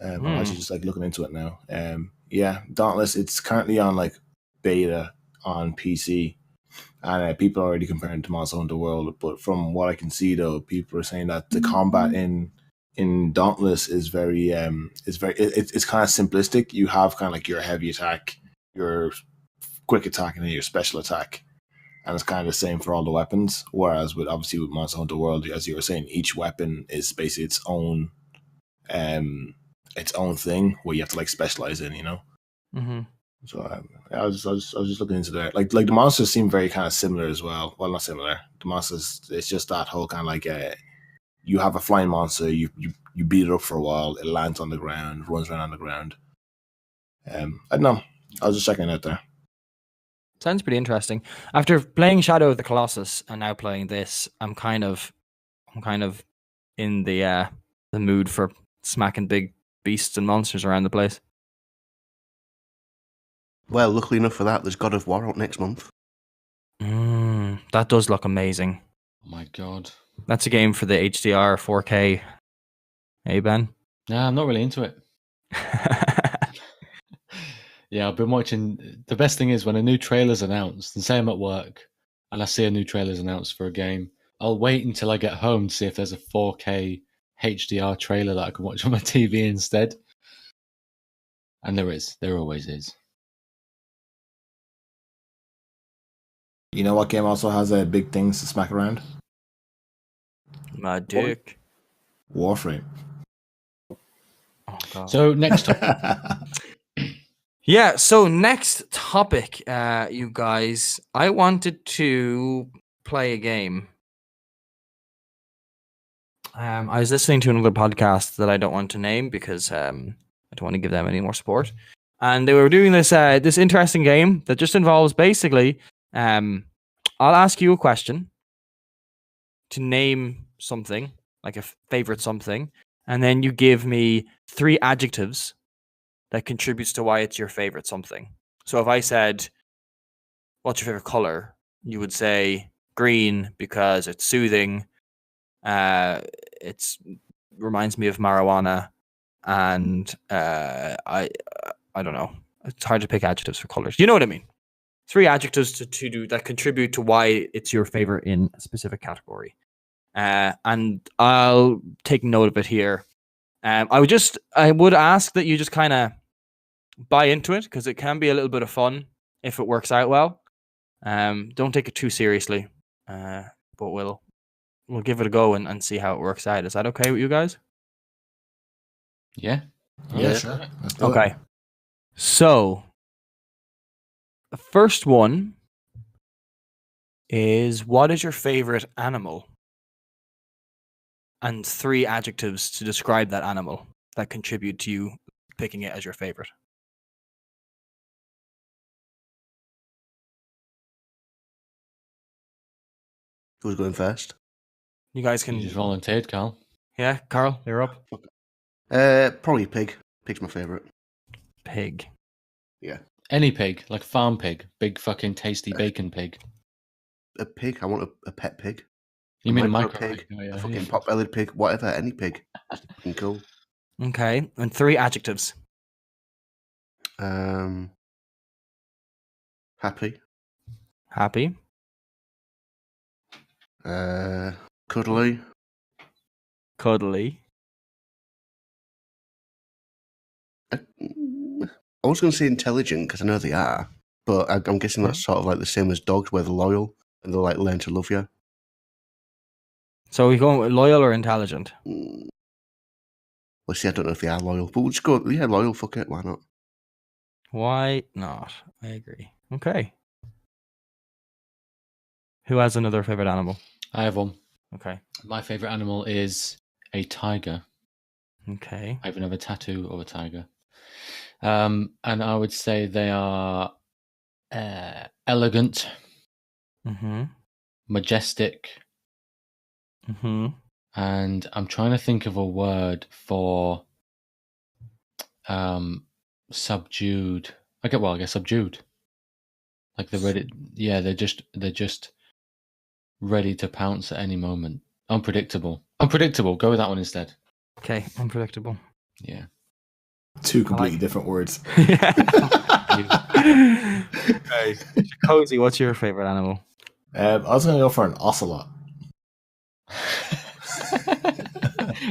I'm actually just like looking into it now. Yeah, Dauntless. It's currently on like beta on PC, and people are already comparing it to Monster Hunter World. But from what I can see, though, people are saying that the combat in Dauntless is very it's kind of simplistic. You have kind of like your heavy attack, your quick attack, and then your special attack, and it's kind of the same for all the weapons. Whereas with Monster Hunter World, as you were saying, each weapon is basically its own thing where you have to like specialize in, you know. Mm-hmm. So I was just looking into that. Like the monsters seem very kind of similar as well. Well, not similar. The monsters, it's just that whole kind of like you have a flying monster, you beat it up for a while, it lands on the ground, runs around on the ground. I don't know. I was just checking it out there. Sounds pretty interesting. After playing Shadow of the Colossus and now playing this, I'm kind of in the mood for smacking big beasts and monsters around the place. Well, luckily enough for that, there's God of War out next month. That does look amazing. Oh my god. That's a game for the HDR 4K. Hey, Ben? Nah, I'm not really into it. Yeah, I've been watching. The best thing is when a new trailer's announced, and say I'm at work and I see a new trailer's announced for a game, I'll wait until I get home to see if there's a 4K HDR trailer that I can watch on my TV instead. And there is. There always is. You know what game also has big things to smack around? My dick. Warframe. Oh, God. So next topic. Yeah, so next topic, you guys. I wanted to play a game. I was listening to another podcast that I don't want to name because I don't want to give them any more support. And they were doing this this interesting game that just involves basically, I'll ask you a question to name something, like a favorite something, and then you give me 3 adjectives that contributes to why it's your favorite something. So if I said, what's your favorite color? You would say green because it's soothing. It's reminds me of marijuana, and I don't know. It's hard to pick adjectives for colors. You know what I mean? 3 adjectives to do that contribute to why it's your favorite in a specific category. And I'll take note of it here. I would ask that you just kind of buy into it because it can be a little bit of fun if it works out well. Don't take it too seriously, but we'll give it a go and see how it works out. Is that okay with you guys? Yeah. Yeah, sure. Let's do Okay. it. So the first one is, what is your favorite animal? And 3 adjectives to describe that animal that contribute to you picking it as your favorite. Who's going first? You guys can. You just volunteered, Carl. Yeah, Carl, you're up. Probably pig. Pig's my favourite. Pig. Yeah. Any pig, like a farm pig, big fucking tasty bacon pig. A pig. I want a pet pig. You mean a micro micro pig? pig? Oh, yeah, A fucking yeah. pot-bellied pig. Whatever. Any pig. Just fucking cool. Okay, and 3 adjectives. Happy. Happy. Cuddly. Cuddly. I was going to say intelligent because I know they are, but I'm guessing that's sort of like the same as dogs, where they're loyal and they'll like learn to love you. So we going with loyal or intelligent? Well, see, I don't know if they are loyal, but we'll just go. Yeah, loyal. Fuck it, why not? Why not? I agree. Okay. Who has another favorite animal? I have one. Okay. My favorite animal is a tiger. Okay. I even have a tattoo of a tiger. And I would say they are elegant, Mm-hmm. majestic, Mm-hmm. and I'm trying to think of a word for subdued. I guess subdued. Like they're ready. Yeah, they're just ready to pounce at any moment. Unpredictable. Unpredictable. Go with that one instead. Okay. Unpredictable. Yeah. Two completely different words. Okay. Cozy, what's your favorite animal? I was going to go for an ocelot.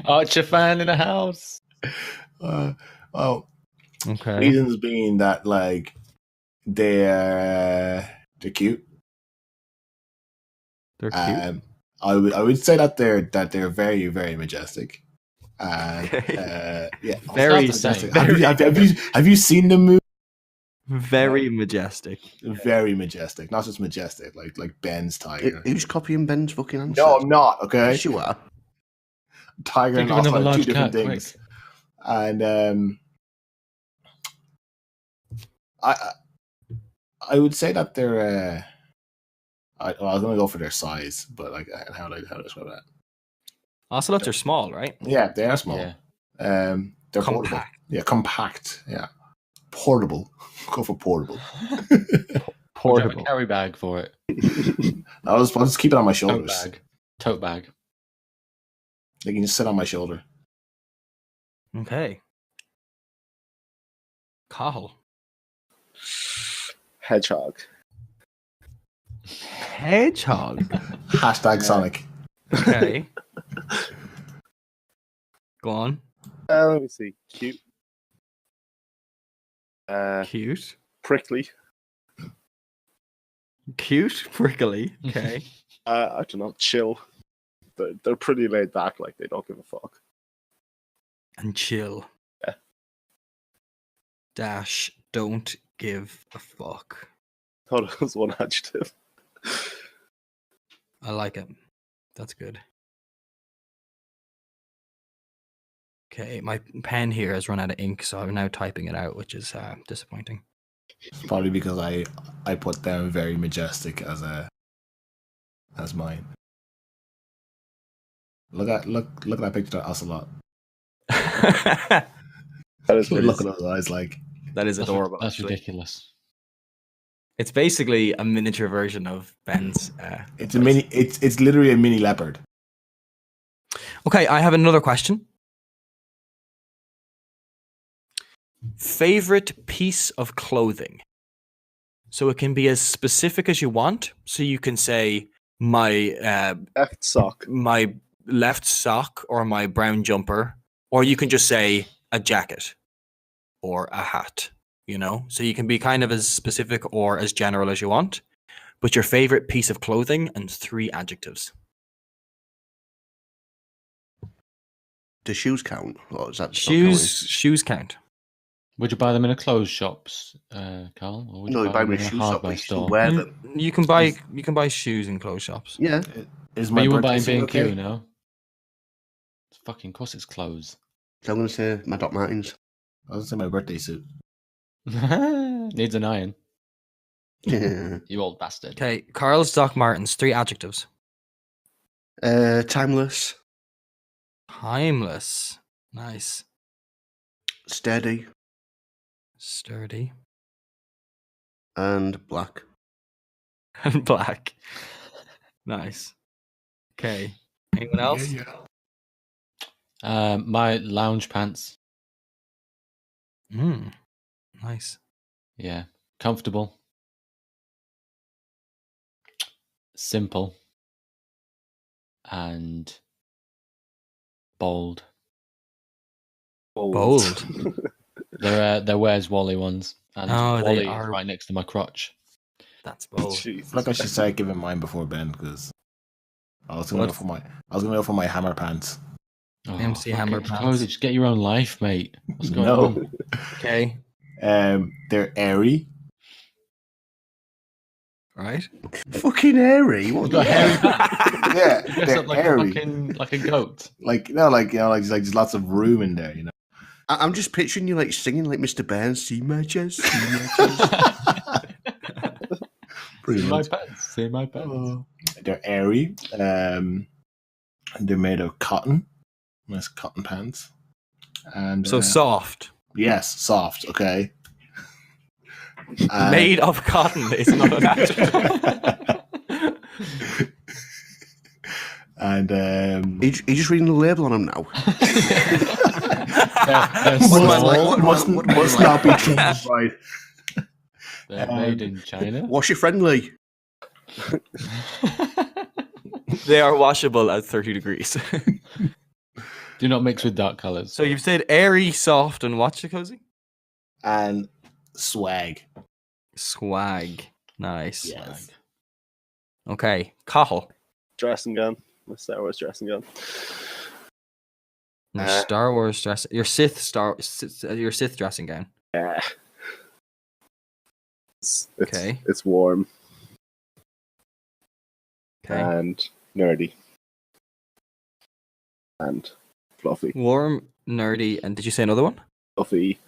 Archer fan in the house. Well, Okay. reasons being that like they're cute. They're cute. I would say that they're very, very majestic. And yeah, Very majestic. same. Have you seen the movie? Very majestic. Very majestic, not just majestic, like Ben's tiger. Who's copying Ben's fucking answer? No, I'm not. Okay, Yes, you are. Tiger Think and of another ocelot are two large different cat, things. quick. And I would say that they're. I was gonna go for their size, but like how do I describe that? Ocelots are small, right? Yeah, they are small. Yeah. They're portable. Compact. Yeah, compact. Yeah, portable. Go for portable. Would you have a Portable. carry bag for it? I'll just keep it on my Tote shoulders. bag. Tote bag. They can just sit on my shoulder. Okay. Cathal. Hedgehog. Hedgehog. Hashtag Sonic. Okay. Go on. Let me see. Cute. Cute. Prickly. Cute. Prickly. Okay. I don't know. Chill. They're pretty laid back. Like they don't give a fuck. And chill. Yeah. Dash. Don't give a fuck. Thought it was one adjective. I like it. That's good. Okay, my pen here has run out of ink, so I'm now typing it out, which is disappointing. Probably because I put down very majestic as mine. Look at that picture of Ocelot. That Look at those eyes like. is adorable. That's actually. ridiculous. It's basically a miniature version of Ben's. It's a mini. It's literally a mini leopard. Okay, I have another question. Favorite piece of clothing. So it can be as specific as you want. So you can say my Left sock. my left sock or my brown jumper, or you can just say a jacket or a hat. You know, so you can be kind of as specific or as general as you want. But your favorite piece of clothing and 3 adjectives. Do shoes count? Or is that Shoes count. Would you buy them in a clothes shops, Carl? Or would No, you buy them in a a shoe shop, hardware but you still store? wear them. You can buy shoes in clothes shops. Yeah. Is But my you would buy birthday in suit B&Q, okay? no? Fucking course it's clothes. So I'm going to say my Doc Martens. I was gonna say my birthday suit. Needs an iron. Yeah. You old bastard. Okay, Carl's Doc Martens, 3 adjectives. Timeless, Timeless. Nice. steady, Sturdy. and black. And black. Nice. Okay. Anyone else? My lounge pants. Nice. Yeah. Comfortable. simple, and bold. Bold. They're Where's Wally ones, and Oh, they Wally are- is right next to my crotch. That's bold. I feel like I should start giving mine before Ben because I was gonna go for my hammer pants. Oh, MC fucking Hammer close pants. it. Just get your own life, mate. What's going No. on? Okay. They're airy. Right. Fucking airy. You've What got the hairy back. Yeah, You dress they're up like airy. like a goat. Like just lots of room in there. I'm just picturing you like singing like Mr. Burns, see my chest, see my chest. Pretty See my much. pants. See my pants. They're airy. And they're made of cotton. Nice cotton pants. And So soft. yes, soft. Okay. Made of cotton is not an adjective. And Are you just reading the label on them now? They're must not be changed, right? They're made in China. Washer friendly. They are washable at 30 degrees. Do not mix with dark colors. So you've said airy, soft, and what's your cozy? And swag. Swag. Nice. Yes. Okay. Cathal. Dressing gown. My Star Wars dressing gown. Your Star Wars dress. Your Sith dressing gown. Yeah. Okay. It's warm Okay. and nerdy and fluffy. Warm, nerdy, and did you say another one? Fluffy.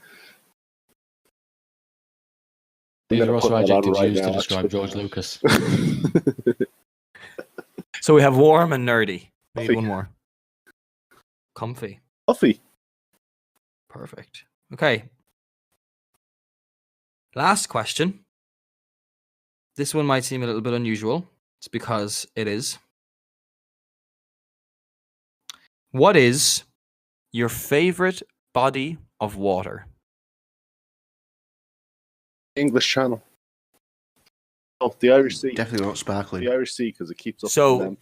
These I'm are gonna also put that on adjectives right used to now, describe actually. George Lucas. So we have warm and nerdy. We need Comfy. one more. Comfy. Fluffy. Perfect. Okay. Last question. This one might seem a little bit unusual. It's because it is. What is your favorite body of water? English Channel. Oh, the Irish Sea. Definitely not sparkling. The Irish Sea because it keeps up So- with them.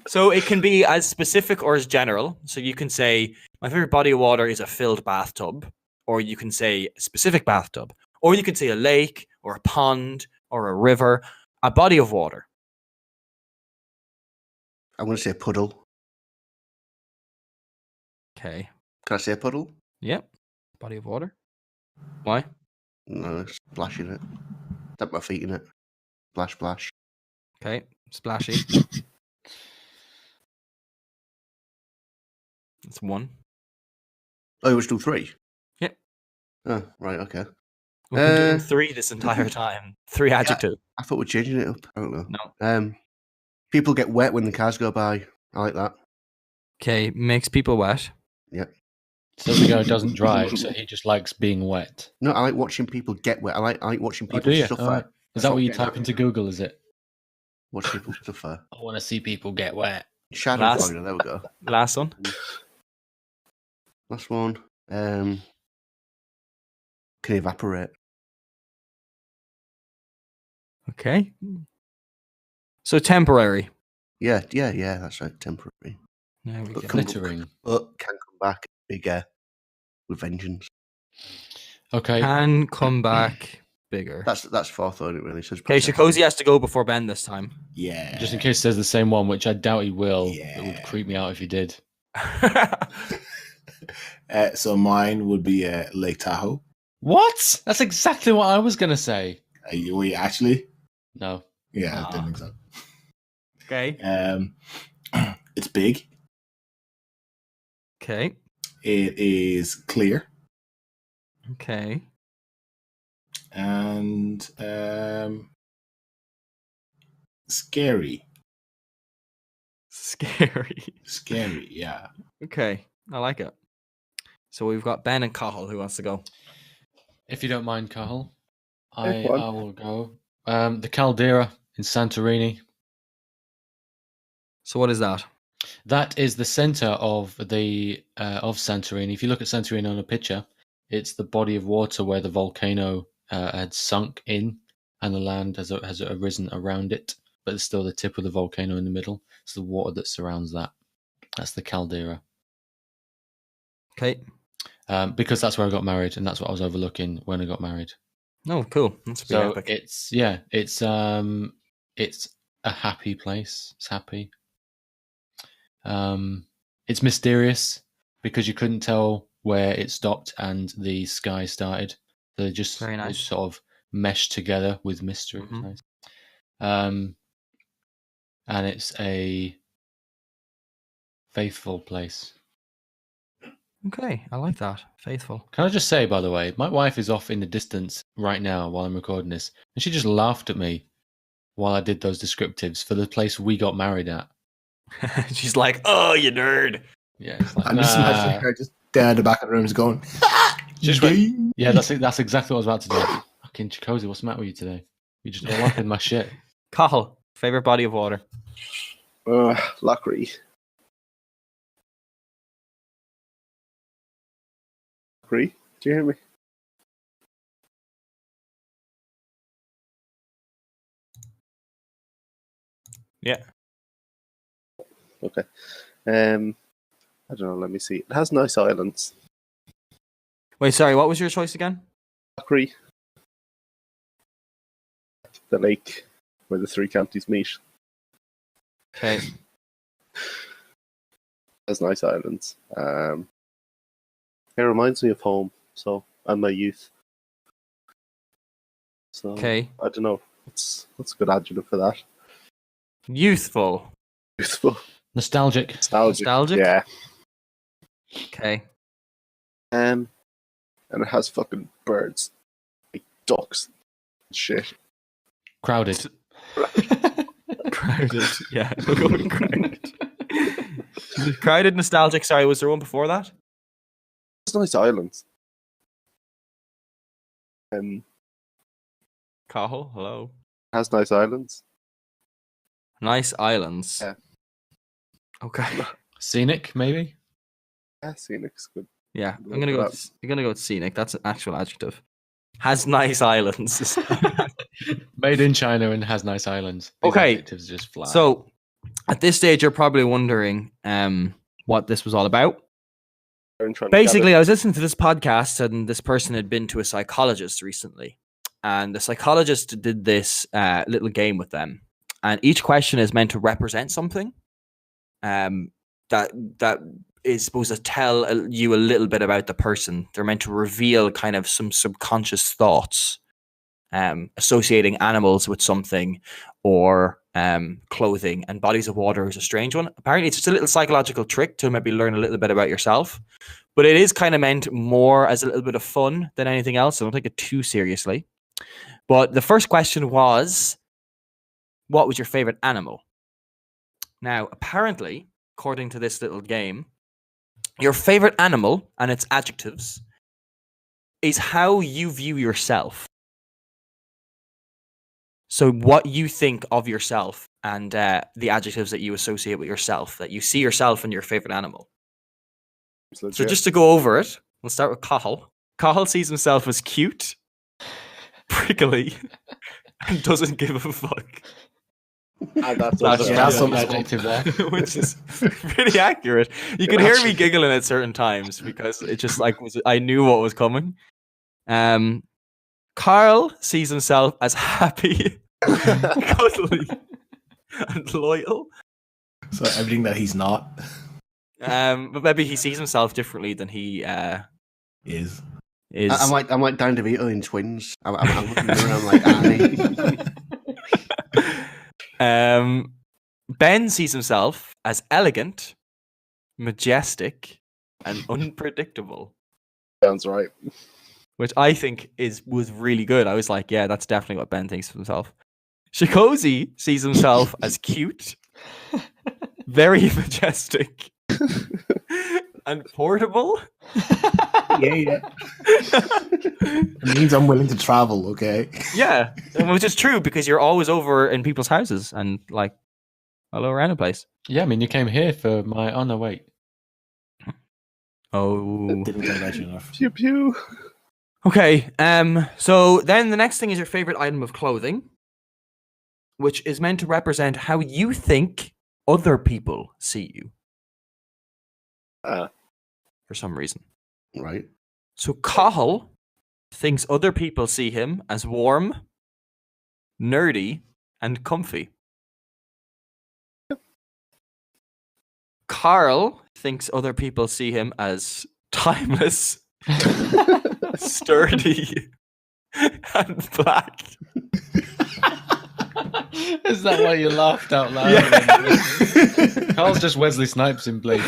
So it can be as specific or as general. So you can say, my favorite body of water is a filled bathtub, or you can say a specific bathtub, or you can say a lake or a pond or a river, a body of water. I'm going to say puddle. Okay. Can I say puddle? Yep. Body of water. Why? No, splashing it. Dip my feet in it. Splash, splash. Okay. Splashy. That's one. Oh, you was do 3? Yep. Oh, right, okay. We've been doing Uh, 3 this entire time. 3 adjectives. I thought we're changing it up. I don't know. No. People get wet when the cars go by. I like that. Okay. Makes people wet. So the guy doesn't drive, so he just likes being wet. No, I like watching people get wet. I like watching Oh, people do you? suffer. All right. Is that what you type into Google, is it? Watch people suffer. I want to see people get wet. Shadow Last- Florida, there we go. Last one. Last one. Can evaporate. Okay. So temporary. Yeah, that's right. Temporary. There we But go. come- Glittering. But can come back bigger with vengeance. Okay. Can come back bigger. That's fourth on it really. So Okay, Shakozy has to go before Ben this time. Yeah. Just in case there's the same one, which I doubt he will. It would Yeah. creep me out if he did. So mine would be Lake Tahoe. What? That's exactly what I was going to say. Were you actually? No. Yeah, I didn't think so. Okay. It's big. Okay. It is clear. Okay. And scary. Scary. Scary, yeah. Okay. I like it. So we've got Ben and Cathal. Who wants to go? If you don't mind, Cathal, Hey, I go on. will go. The Caldera in Santorini. So what is that? That is the center of the of Santorini. If you look at Santorini on a picture, it's the body of water where the volcano had sunk in, and the land has arisen around it, but there's still the tip of the volcano in the middle. It's the water that surrounds that. That's the caldera. Okay. Because that's where I got married, and that's what I was overlooking when I got married. Oh, cool. That's pretty So epic. it's a happy place. It's happy. It's mysterious because you couldn't tell where it stopped and the sky started. They just Very nice. they sort of meshed together with mystery. It's Mhm. nice. And it's a faithful place. Okay, I like that. Faithful. Can I just say, by the way, my wife is off in the distance right now while I'm recording this, and she just laughed at me while I did those descriptives for the place we got married at. She's like, "Oh, you nerd." Yeah, it's like, I'm just imagining her just down at the back of the room is going, Just gay. yeah, that's exactly what I was about to do. Fucking Chikozy, what's the matter with you today? You just all up in my shit. Cathal, favorite body of water. Lockery. Lockery? Do you hear me? Yeah. Okay. I don't know. Let me see. It has nice islands. Wait, sorry. What was your choice again? Lockery. The lake where the three counties meet. Okay. Has nice islands. It reminds me of home, and my youth. So Okay. I don't know. What's a good adjective for that? Youthful. Youthful. Nostalgic. Nostalgic? Yeah. Okay. And it has fucking birds, like ducks, and shit. Crowded. Crowded. Yeah. We're going crowded. Crowded, nostalgic. Sorry, was there one before that? It's nice islands. Cathal, hello. Has nice islands. Nice islands. Yeah. Okay. Scenic, maybe? Yeah, scenic's good. Yeah, Look I'm gonna it go. up. I'm gonna go with scenic. That's an actual adjective. Has nice islands. Made in China and has nice islands. These Okay. adjectives just fly. So, at this stage, you're probably wondering what this was all about. Darren trying to Basically, I was listening to this podcast, and this person had been to a psychologist recently, and the psychologist did this little game with them, and each question is meant to represent something that is supposed to tell you a little bit about the person. They're meant to reveal kind of some subconscious thoughts, associating animals with something or clothing, and bodies of water is a strange one. Apparently, it's just a little psychological trick to maybe learn a little bit about yourself, but it is kind of meant more as a little bit of fun than anything else. So don't take it too seriously. But the first question was, what was your favorite animal? Now, apparently, according to this little game, your favorite animal and its adjectives is how you view yourself. So what you think of yourself and the adjectives that you associate with yourself, that you see yourself in your favorite animal. So just to go over it, we'll start with Cathal. Cathal sees himself as cute, prickly, and doesn't give a fuck. that's some adjective there. Which is pretty accurate. You could hear me giggling at certain times because it just I knew what was coming. Carl sees himself as happy, cuddly, and loyal. So everything that he's not But maybe he sees himself differently than he is. I'm like Dan DeVito in Twins. I'm looking around like Annie. Ben sees himself as elegant, majestic, and unpredictable. Sounds right. Which I think was really good. I was like, yeah, that's definitely what Ben thinks of himself. Chikozy sees himself as cute, very majestic, and portable. Yeah. It means I'm willing to travel, okay? Yeah, which is true because you're always over in people's houses and like all around the place. Yeah, I mean, you came here for my... Oh, no, wait. Oh. Didn't get that enough. Pew pew. Okay. So then the next thing is your favorite item of clothing, which is meant to represent how you think other people see you for some reason. Right. So Cathal thinks other people see him as warm, nerdy, and comfy. Carl thinks other people see him as timeless, sturdy, and black. Is that why you laughed out loud? Yeah. Carl's just Wesley Snipes in Blade.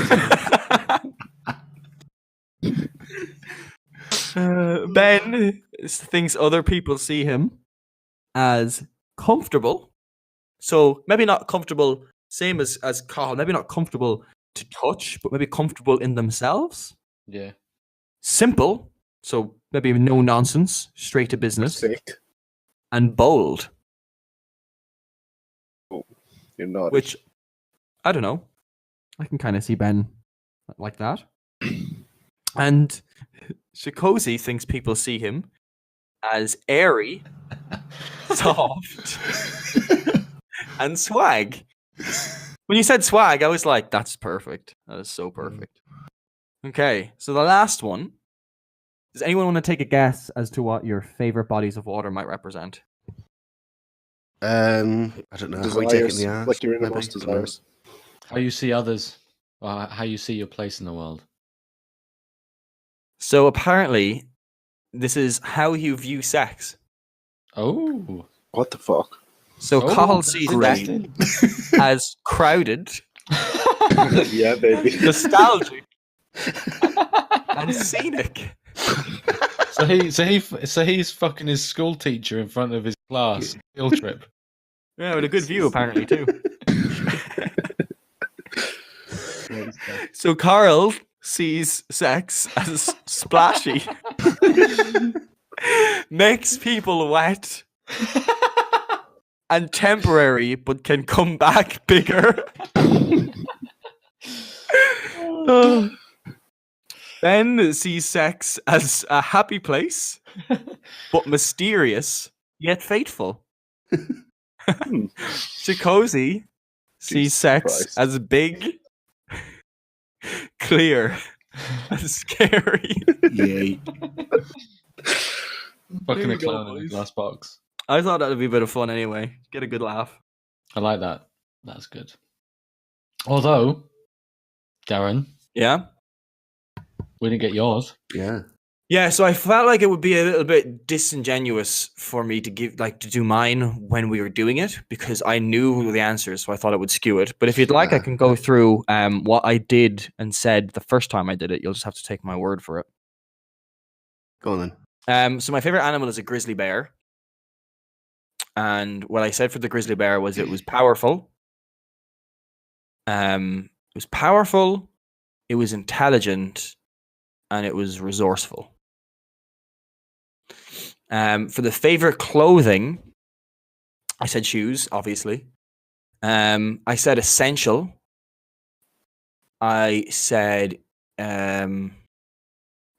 Ben thinks other people see him as comfortable. So maybe not comfortable, same as Cathal, maybe not comfortable to touch, but maybe comfortable in themselves. Yeah. Simple, so maybe no nonsense, straight to business. Sick. And bold. You're not. Which, I don't know. I can kind of see Ben like that. And Shikosi thinks people see him as airy, soft, and swag. When you said swag, I was like, that's perfect. That is so perfect. Okay, so the last one. Does anyone want to take a guess as to what your favorite bodies of water might represent? I don't know. How we take it in the arse, like your maybe? innermost desires. How you see others, or how you see your place in the world. So apparently, this is how you view sex. Oh. What the fuck? So Cathal sees sex as crowded, Yeah, baby. nostalgic, and scenic. So he's fucking his school teacher in front of his class field trip. Yeah, with a good view apparently too. So Carl sees sex as splashy, makes people wet, and temporary, but can come back bigger. Ben sees sex as a happy place, but mysterious, yet faithful. Shikosi sees Jesus sex Christ. as big, clear, and scary. Yay. Fucking There a you go, clown in a boys. glass box. I thought that would be a bit of fun anyway. Get a good laugh. I like that. That's good. Although, Darren, Yeah? we didn't get yours. Yeah. Yeah, so I felt like it would be a little bit disingenuous for me to do mine when we were doing it because I knew the answers, so I thought it would skew it. But if you'd like, I can go through what I did and said the first time I did it. You'll just have to take my word for it. Go on then. So my favorite animal is a grizzly bear. And what I said for the grizzly bear was it was powerful. It was powerful, it was intelligent, and it was resourceful. For the favorite clothing, I said shoes, obviously. I said essential. I said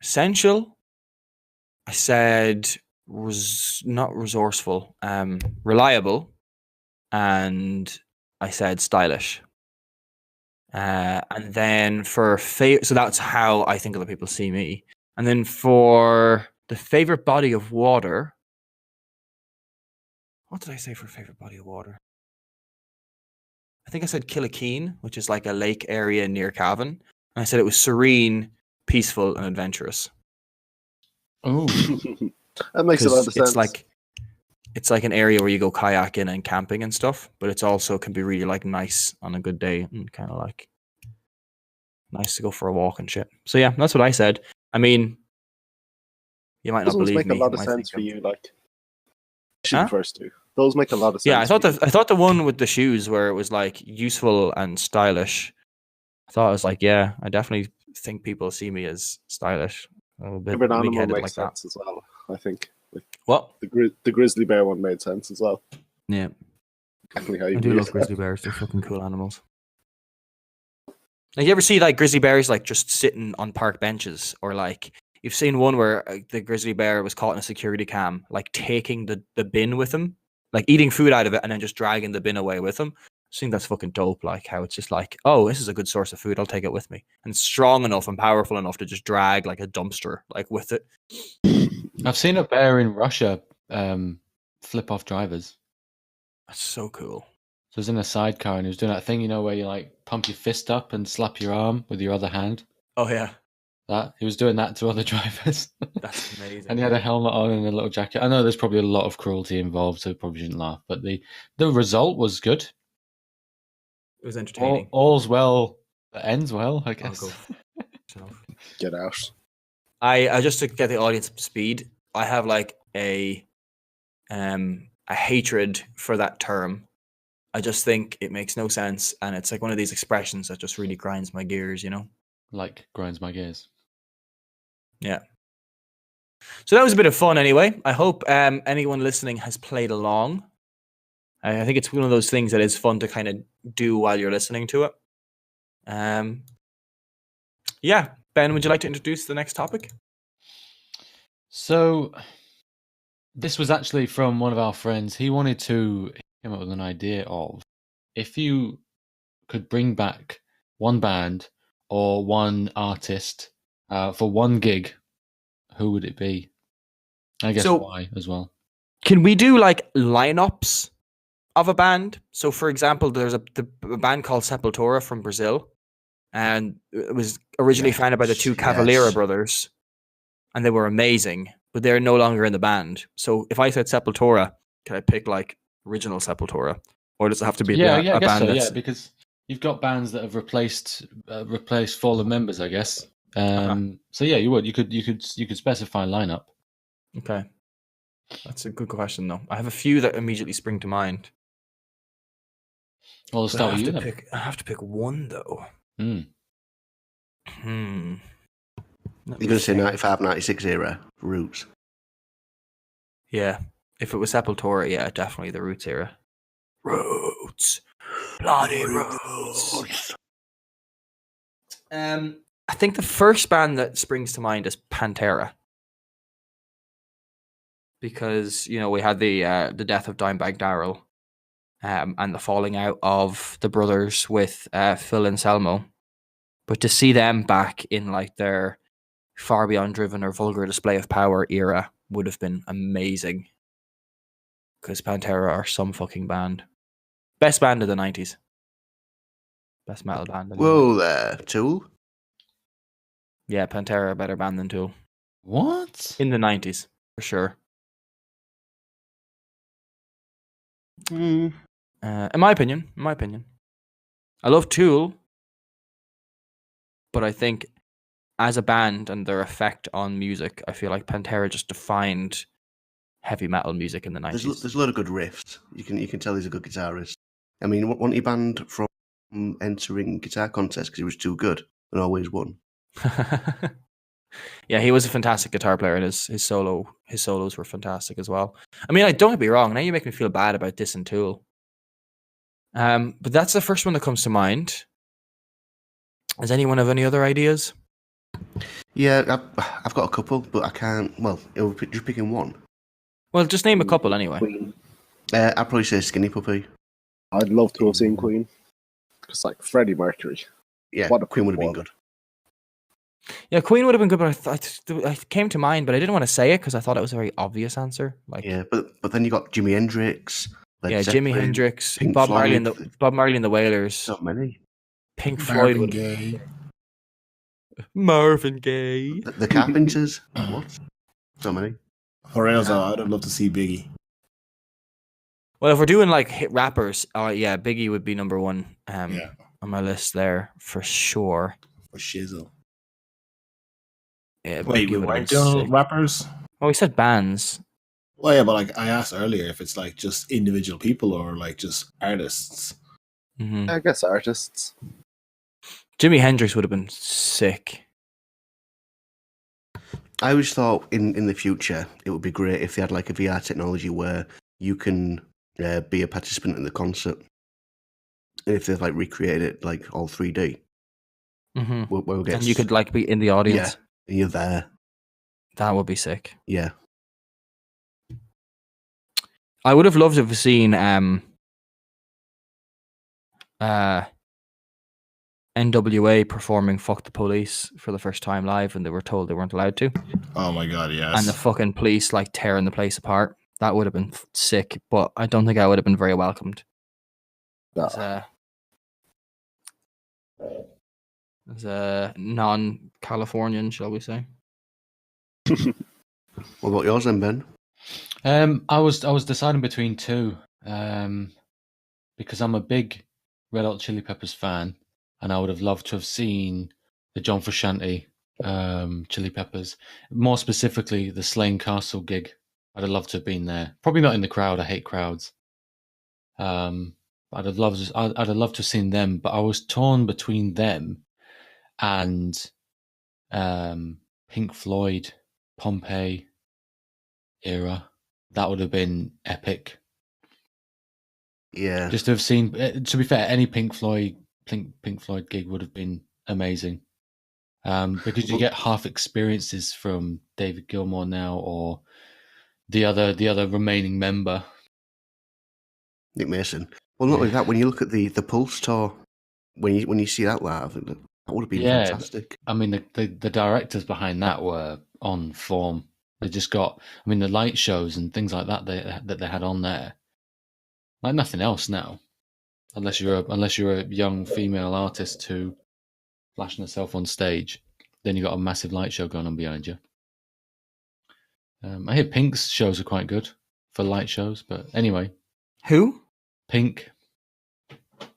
essential. I said not resourceful, reliable, and I said stylish. And then for so that's how I think other people see me. And then for the favorite body of water, what did I say for favorite body of water? I think I said Killikeen, which is like a lake area near Cavan. And I said it was serene, peaceful, and adventurous. Oh, That makes a lot of sense. It's like an area where you go kayaking and camping and stuff, but it's also can be really like nice on a good day and kind of like nice to go for a walk and shit. So yeah, that's what I said. I mean, you might not Those believe make me. a lot of You might sense think for I'm- you, like. Shoot Huh? first two. Those make a lot of sense. Yeah, I thought for you. I thought the one with the shoes where it was like useful and stylish. I thought I was like, yeah, I definitely think people see me as stylish. A little bit Favorite animal big-headed makes like that. sense as well. I think like What? the grizzly bear one made sense as well. Yeah, Definitely how you I do view love it. grizzly bears. They're fucking cool animals. Like, you ever see like grizzly bears like just sitting on park benches, or like you've seen one where the grizzly bear was caught in a security cam, like taking the bin with him, like eating food out of it and then just dragging the bin away with him. I think that's fucking dope. Like how it's just like, oh, this is a good source of food. I'll take it with me. And it's strong enough and powerful enough to just drag like a dumpster like with it. I've seen a bear in Russia flip off drivers. That's so cool. So he was in a sidecar and he was doing that thing, you know, where you like pump your fist up and slap your arm with your other hand. Oh yeah, That he was doing that to other drivers. that's amazing. And he had a helmet on and a little jacket. I know there's probably a lot of cruelty involved, so probably shouldn't laugh. But the result was good. It was entertaining. All's well that ends well, I guess. Go. Get out. I just to get the audience up to speed, I have like a hatred for that term. I just think it makes no sense, and it's like one of these expressions that just really grinds my gears, you know? Like grinds my gears. Yeah. So that was a bit of fun anyway. I hope anyone listening has played along. I think it's one of those things that is fun to kind of do while you're listening to it. Yeah. Ben, would you like to introduce the next topic? So this was actually from one of our friends. He came up with an idea of if you could bring back one band or one artist for one gig, who would it be? I guess why as well. Can we do like lineups of a band? So, for example, there's a band called Sepultura from Brazil, and it was originally founded by the two Cavalera brothers, and they were amazing, but they're no longer in the band. So, if I said Sepultura, can I pick like original Sepultura, or does it have to be I a guess band? So, yeah, because you've got bands that have replaced fallen members, I guess. So yeah, you could specify lineup. Okay, that's a good question though. I have a few that immediately spring to mind. Well, I'll start with you. I have to pick one though. You're going to say 95, 96 era Roots. Yeah, if it was Sepultura, yeah, definitely the Roots era. Roots, bloody Roots. I think the first band that springs to mind is Pantera, because we had the death of Dimebag Darrell, and the falling out of the brothers with Phil Anselmo. But to see them back in like their far beyond driven or vulgar display of power era would have been amazing. Because Pantera are some fucking band. Best band of the 90s. Best metal band. Whoa there, Tool? Yeah, Pantera, a better band than Tool. What? In the 90s, for sure. In my opinion. I love Tool, but I think as a band and their effect on music, I feel like Pantera just defined heavy metal music in the 90s. There's a lot of good riffs. You can tell he's a good guitarist. I mean, wasn't he banned from entering guitar contests because he was too good and always won? Yeah, he was a fantastic guitar player, and his solos were fantastic as well. I mean, don't get me wrong. Now you make me feel bad about dissing Tool. But that's the first one that comes to mind. Does anyone have any other ideas? Yeah, I've got a couple, but I can't. Well, just picking one. Well, just name a couple anyway. Queen. I'd probably say Skinny Puppy. I'd love to have seen Queen. It's like Freddie Mercury. Yeah, What a Queen would have been one. good. Yeah, Queen would have been good, but I came to mind, but I didn't want to say it because I thought it was a very obvious answer. Like, yeah, but then you got Jimi Hendrix. Jimi Hendrix, Pink Bob Floyd. Marley and the Wailers, Not many. Pink Floyd, Marvin Gaye. Marvin Gaye. The Carpenters. What? So many. For real, though, I'd love to see Biggie. Well, if we're doing like hit rappers, yeah, Biggie would be number one Yeah, on my list there for sure. for shizzle. Yeah, Wait, Biggie we would have weren't been doing sick. rappers? Oh, we said bands. Well, yeah, but like I asked earlier if it's like just individual people or like just artists. Mm-hmm. I guess artists. Jimi Hendrix would have been sick. I always thought in the future it would be great if they had like a VR technology where you can be a participant in the concert. And if they've like recreated it like all 3D, Mm-hmm. we'll get And you could like be in the audience. and you're there. That would be sick. Yeah. I would have loved to have seen NWA performing "Fuck the Police" for the first time live, and they were told they weren't allowed to. Oh my god, yes. And the fucking police like tearing the place apart. That would have been sick, but I don't think I would have been very welcomed. No. As a non-Californian, shall we say? What about yours then, Ben? I was deciding between two, because I'm a big Red Hot Chili Peppers fan, and I would have loved to have seen the John Frusciante Chili Peppers, more specifically the Slane Castle gig. I'd have loved to have been there. Probably not in the crowd. I hate crowds. I'd have loved to have seen them, but I was torn between them and Pink Floyd, Pompeii era. That would have been epic. Yeah. Just to have seen. To be fair, any Pink Floyd gig would have been amazing, because you get half experiences from David Gilmour now, or the other remaining member, Nick Mason. Well, not only that, when you look at the Pulse tour, when you see that live, that would have been fantastic. I mean, the directors behind that were on form. They just got, I mean, the light shows and things like that they had on there, like nothing else now, unless you're a young female artist who flashing herself on stage, then you got a massive light show going on behind you. I hear Pink's shows are quite good for light shows, but anyway. Who? Pink.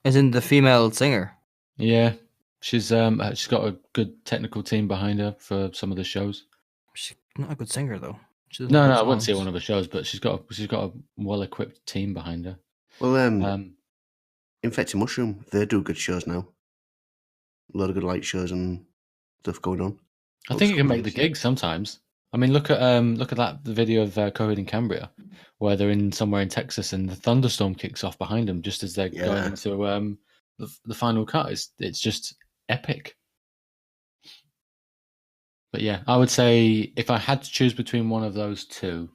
As in the female singer? Yeah. She's got a good technical team behind her for some of the shows. She's not a good singer though. No, I wouldn't say one of her shows, but she's got a well-equipped team behind her. Well, Infected Mushroom, they do good shows now. A lot of good light shows and stuff going on. I think it can make the gig sometimes. I mean, look at the video of Coheed and Cambria, where they're in somewhere in Texas and the thunderstorm kicks off behind them just as they're going into the final cut. It's just epic. But yeah, I would say if I had to choose between one of those two,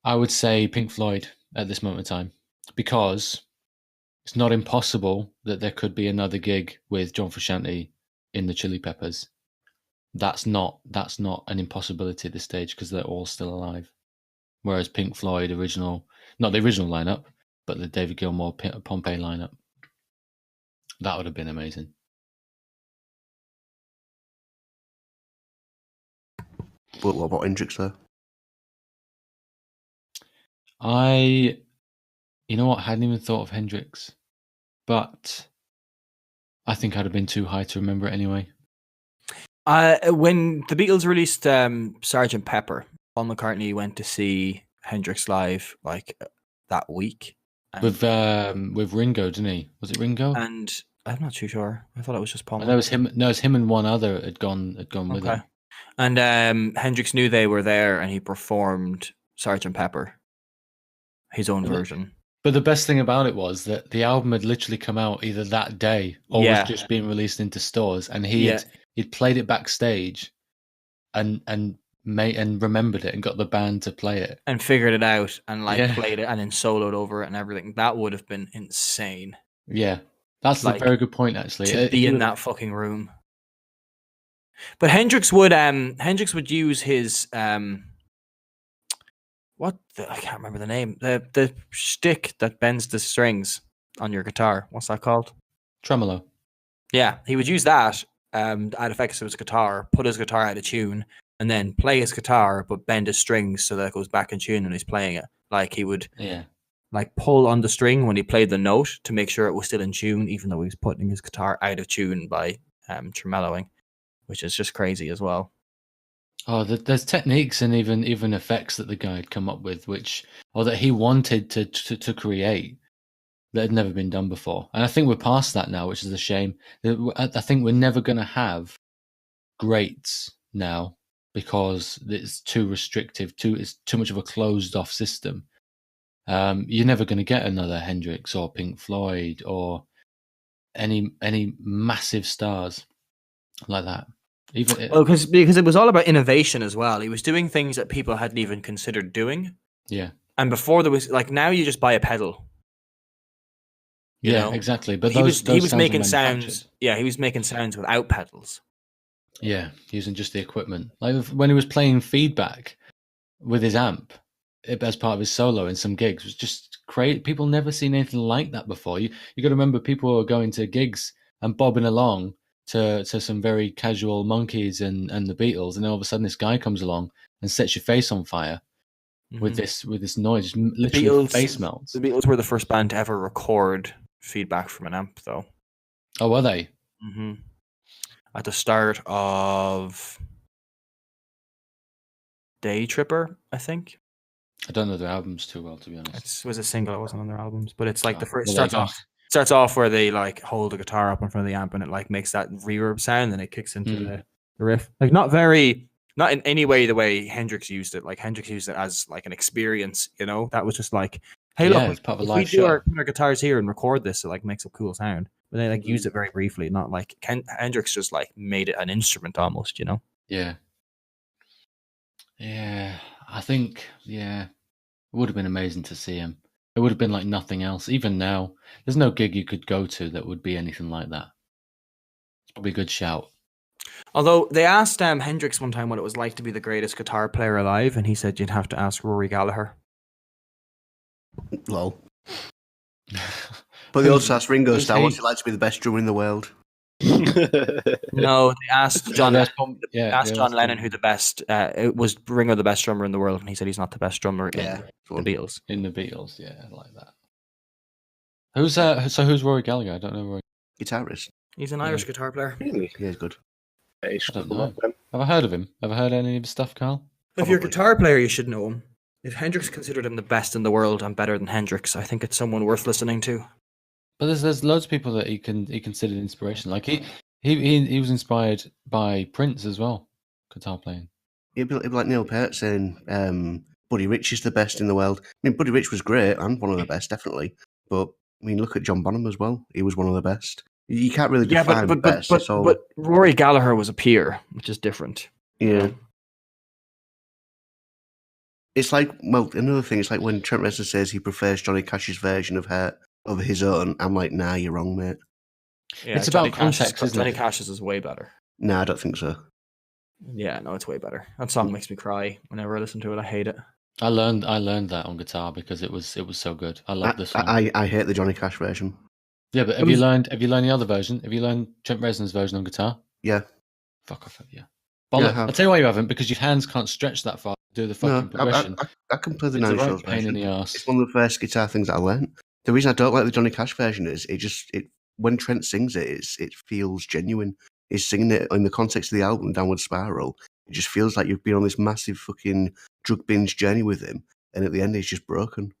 I would say Pink Floyd at this moment in time, because it's not impossible that there could be another gig with John Frusciante in the Chili Peppers. That's not an impossibility at this stage because they're all still alive. Whereas Pink Floyd not the original lineup, but the David Gilmour Pompeii lineup, that would have been amazing. But what about Hendrix there? You know what? I hadn't even thought of Hendrix, but I think I'd have been too high to remember it anyway. When the Beatles released Sgt. Pepper, Paul McCartney went to see Hendrix live like that week. With Ringo, didn't he? Was it Ringo? And I'm not too sure. I thought it was just Paul. I know it was him. No, it was him and one other had gone with him. And Hendrix knew they were there, and he performed Sgt. Pepper, his own version. But the best thing about it was that the album had literally come out either that day or was just being released into stores, and he'd played it backstage, and remembered it and got the band to play it and figured it out and played it and then soloed over it and everything. That would have been insane. Yeah, that's a very good point actually. To be in that fucking room. But Hendrix would use his I can't remember the name. The stick that bends the strings on your guitar. What's that called? Tremolo. Yeah, he would use that add effects to his guitar, put his guitar out of tune, and then play his guitar but bend his strings so that it goes back in tune when he's playing it. Like he would like pull on the string when he played the note to make sure it was still in tune, even though he was putting his guitar out of tune by tremeloing, which is just crazy as well. Oh, there's techniques and even effects that the guy had come up with, that he wanted to create that had never been done before. And I think we're past that now, which is a shame. I think we're never going to have greats now because it's too restrictive. It's too much of a closed off system. You're never going to get another Hendrix or Pink Floyd or any massive stars like that. Even Well, because it was all about innovation as well. He was doing things that people hadn't even considered doing. yeah, And before there was like now you just buy a pedal. You yeah, know? exactly. But he those was sounds are making manufactured. sounds. Yeah, he was making sounds without pedals. Yeah, using just the equipment. Like when he was playing feedback with his amp as part of his solo in some gigs, was just crazy. People never seen anything like that before. You got to remember, people were going to gigs and bobbing along to some very casual Monkeys and the Beatles, and then all of a sudden this guy comes along and sets your face on fire with this noise, just literally face melts. The Beatles were the first band to ever record feedback from an amp, though. Oh, were they? Mm-hmm. At the start of Day Tripper, I think. I don't know their albums too well, to be honest. It was a single. It wasn't on their albums, but it's like the first well, starts off where they like hold a guitar up in front of the amp and it like makes that reverb sound and it kicks into the riff. Like not in any way the way Hendrix used it. Like Hendrix used it as like an experience, you know. That was just like, hey, Yeah, look, it's part of a if live we do show. our guitars here and record this, it like makes a cool sound. But they like used it very briefly, not like Hendrix just like made it an instrument almost, you know. Yeah. Yeah, I think, yeah, it would have been amazing to see him. It would have been like nothing else. Even now, there's no gig you could go to that would be anything like that. It's probably a good shout. Although they asked Hendrix one time what it was like to be the greatest guitar player alive, and he said you'd have to ask Rory Gallagher. Lol. But they also asked Ringo Starr, what's it like to be the best drummer in the world? No, they asked John. John John Lennon who the best. It was Ringo the best drummer in the world, and he said he's not the best drummer in the Beatles. In the Beatles, yeah, I like that. Who's Rory Gallagher? I don't know Rory. Guitarist. He's an Irish guitar player. Really? Yeah, he's good. I don't know. Have I heard of him? Have I heard any of his stuff, Carl? If you're a guitar player, you should know him. If Hendrix considered him the best in the world and better than Hendrix, I think it's someone worth listening to. But there's loads of people that he considered inspiration. Like he was inspired by Prince as well, guitar playing. It'd be like Neil Peart saying Buddy Rich is the best in the world. I mean, Buddy Rich was great and one of the best, definitely. But I mean, look at John Bonham as well. He was one of the best. You can't really define best. But Rory Gallagher was a peer, which is different. Yeah. It's like, well, another thing, it's like when Trent Reznor says he prefers Johnny Cash's version of Hurt over his own. I'm like, nah, you're wrong, mate. Yeah, it's about context, isn't it? Johnny Cash's is way better. Nah, I don't think so. Yeah, no, it's way better. That song makes me cry whenever I listen to it. I hate it. I learned that on guitar because it was so good. I love this song. I hate the Johnny Cash version. Yeah, but have you learned the other version? Have you learned Trent Reznor's version on guitar? Yeah. Fuck off, yeah. I'll tell you why you haven't, because your hands can't stretch that far to do the fucking progression. I can play the It's a Nine right Shells pain version. in the arse. It's one of the first guitar things that I learned. The reason I don't like the Johnny Cash version is it when Trent sings it feels genuine. He's singing it in the context of the album Downward Spiral. It just feels like you've been on this massive fucking drug binge journey with him, and at the end he's just broken.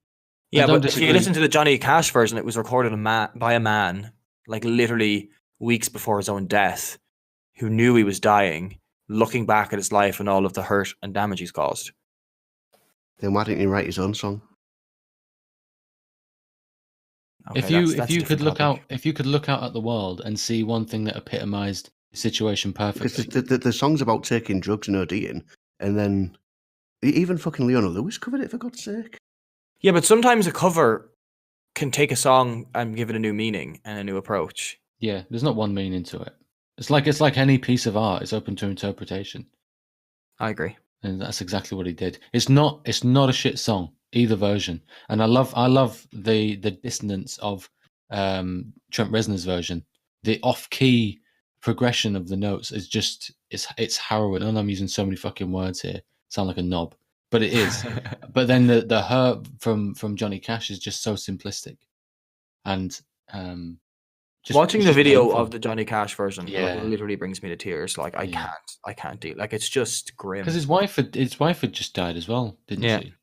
Yeah, but if you listen to the Johnny Cash version, it was recorded by a man, like literally weeks before his own death, who knew he was dying, looking back at his life and all of the hurt and damage he's caused. Then why didn't he write his own song? Okay, if you could look out at the world and see one thing that epitomized the situation perfectly. Because the song's about taking drugs and ODing, and then even fucking Leona Lewis covered it, for God's sake. Yeah, but sometimes a cover can take a song and give it a new meaning and a new approach. Yeah, there's not one meaning to it. It's like any piece of art. It's open to interpretation. I agree. And that's exactly what he did. It's not a shit song, either version. And I love the dissonance of Trent Reznor's version. The off-key progression of the notes is just it's harrowing. And I'm using so many fucking words here. Sound like a knob. But it is. But then the hurt from Johnny Cash is just so simplistic. And watching the video of the Johnny Cash version, yeah, literally brings me to tears. Like I can't do. Like it's just grim. Because his wife had just died as well, didn't she?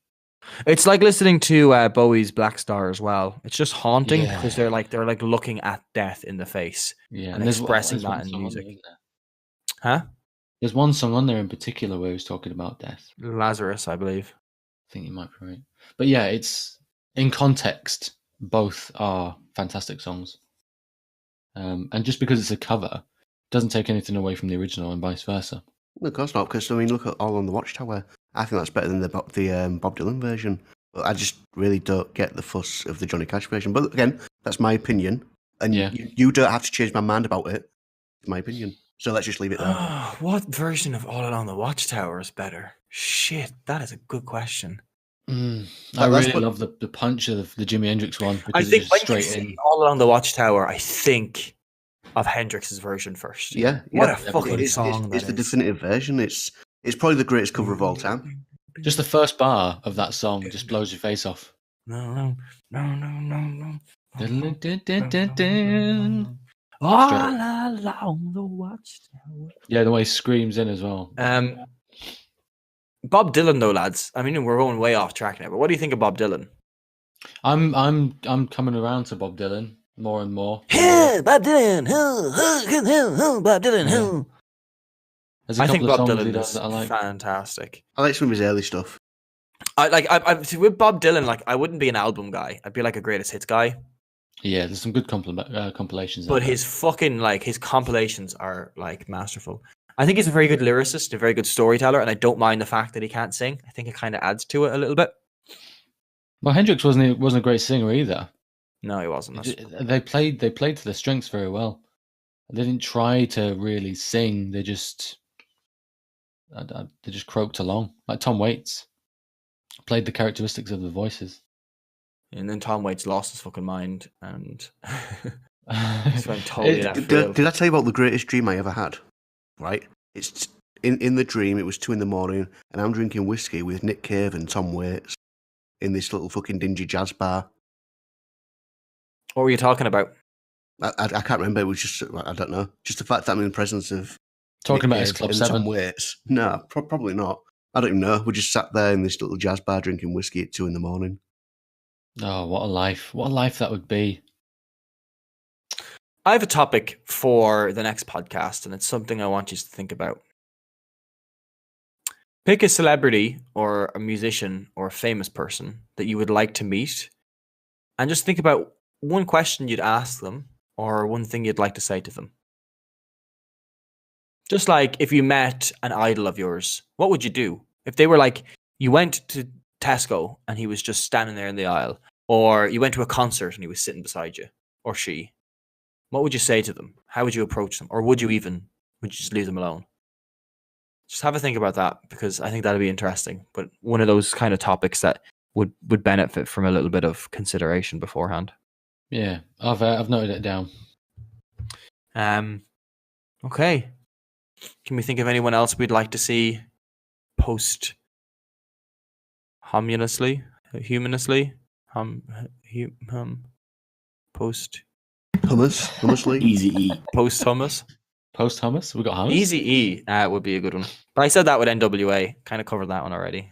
It's like listening to Bowie's Black Star as well. It's just haunting because they're like looking at death in the face, and expressing that in music. Huh? There's one song on there in particular where he's talking about death. Lazarus, I believe. I think you might be right. But yeah, it's in context. Both are fantastic songs. And just because it's a cover Doesn't take anything away from the original and vice versa. No, of course not, because, I mean, look at All on the Watchtower. I think that's better than the Bob Dylan version. But I just really don't get the fuss of the Johnny Cash version. But again, that's my opinion. And Yeah. you don't have to change my mind about it. It's my opinion. So let's just leave it there. What version of All Along the Watchtower is better? Shit, that is a good question. I That's really what- love the punch of the Jimi Hendrix one I because think it's when just you straight say in. All Along the Watchtower, I think of Hendrix's version first. Yeah. What yeah. a fucking It's song the that is. definitive version. It's probably the greatest cover of all time. Just the first bar of that song just blows your face off. No. Dun-dun-dun-dun-dun. All along the Watchtower. Yeah, the way he screams in as well. Bob Dylan, though, lads. I mean, we're going way off track now, but what do you think of Bob Dylan? I'm coming around to Bob Dylan more and more. Bob Dylan. Bob Dylan. There's a I think couple Bob of songs he Dylan does is that I like. fantastic. I like some of his early stuff. I with Bob Dylan, like I wouldn't be an album guy. I'd be like a greatest hits guy. Yeah, there's some good compilations. But out there. his fucking his compilations are like masterful. I think he's a very good lyricist, a very good storyteller, and I don't mind the fact that he can't sing. I think it kind of adds to it a little bit. Well, Hendrix wasn't a great singer either. No, he wasn't. They played to their strengths very well. They didn't try to really sing. They just croaked along like Tom Waits. Played the characteristics of the voices. And then Tom Waits lost his fucking mind and just went totally left Did field. I tell you about the greatest dream I ever had? Right? It's in the dream. It was 2 a.m, and I'm drinking whiskey with Nick Cave and Tom Waits in this little fucking dingy jazz bar. What were you talking about? I can't remember. It was just, I don't know. Just the fact that I'm in the presence of Talking Nick about his Cave Club and 7. Tom Waits. No, probably not. I don't even know. We just sat there in this little jazz bar drinking whiskey at 2 a.m. Oh, what a life! What a life that would be. I have a topic for the next podcast, and it's something I want you to think about. Pick a celebrity or a musician or a famous person that you would like to meet, and just think about one question you'd ask them or one thing you'd like to say to them. Just like if you met an idol of yours, what would you do? If they were like, you went to Tesco and he was just standing there in the aisle, or you went to a concert and he was sitting beside you, or she, what would you say to them? How would you approach them? Or would you just leave them alone? Just have a think about that, because I think that'd be interesting. But one of those kind of topics that would benefit from a little bit of consideration beforehand. Yeah, I've noted it down. Okay. Can we think of anyone else we'd like to see humanously? Hummus. Easy E. Post hummus. Post hummus, we got hummus. Easy E would be a good one. But I said that with NWA. Kind of covered that one already.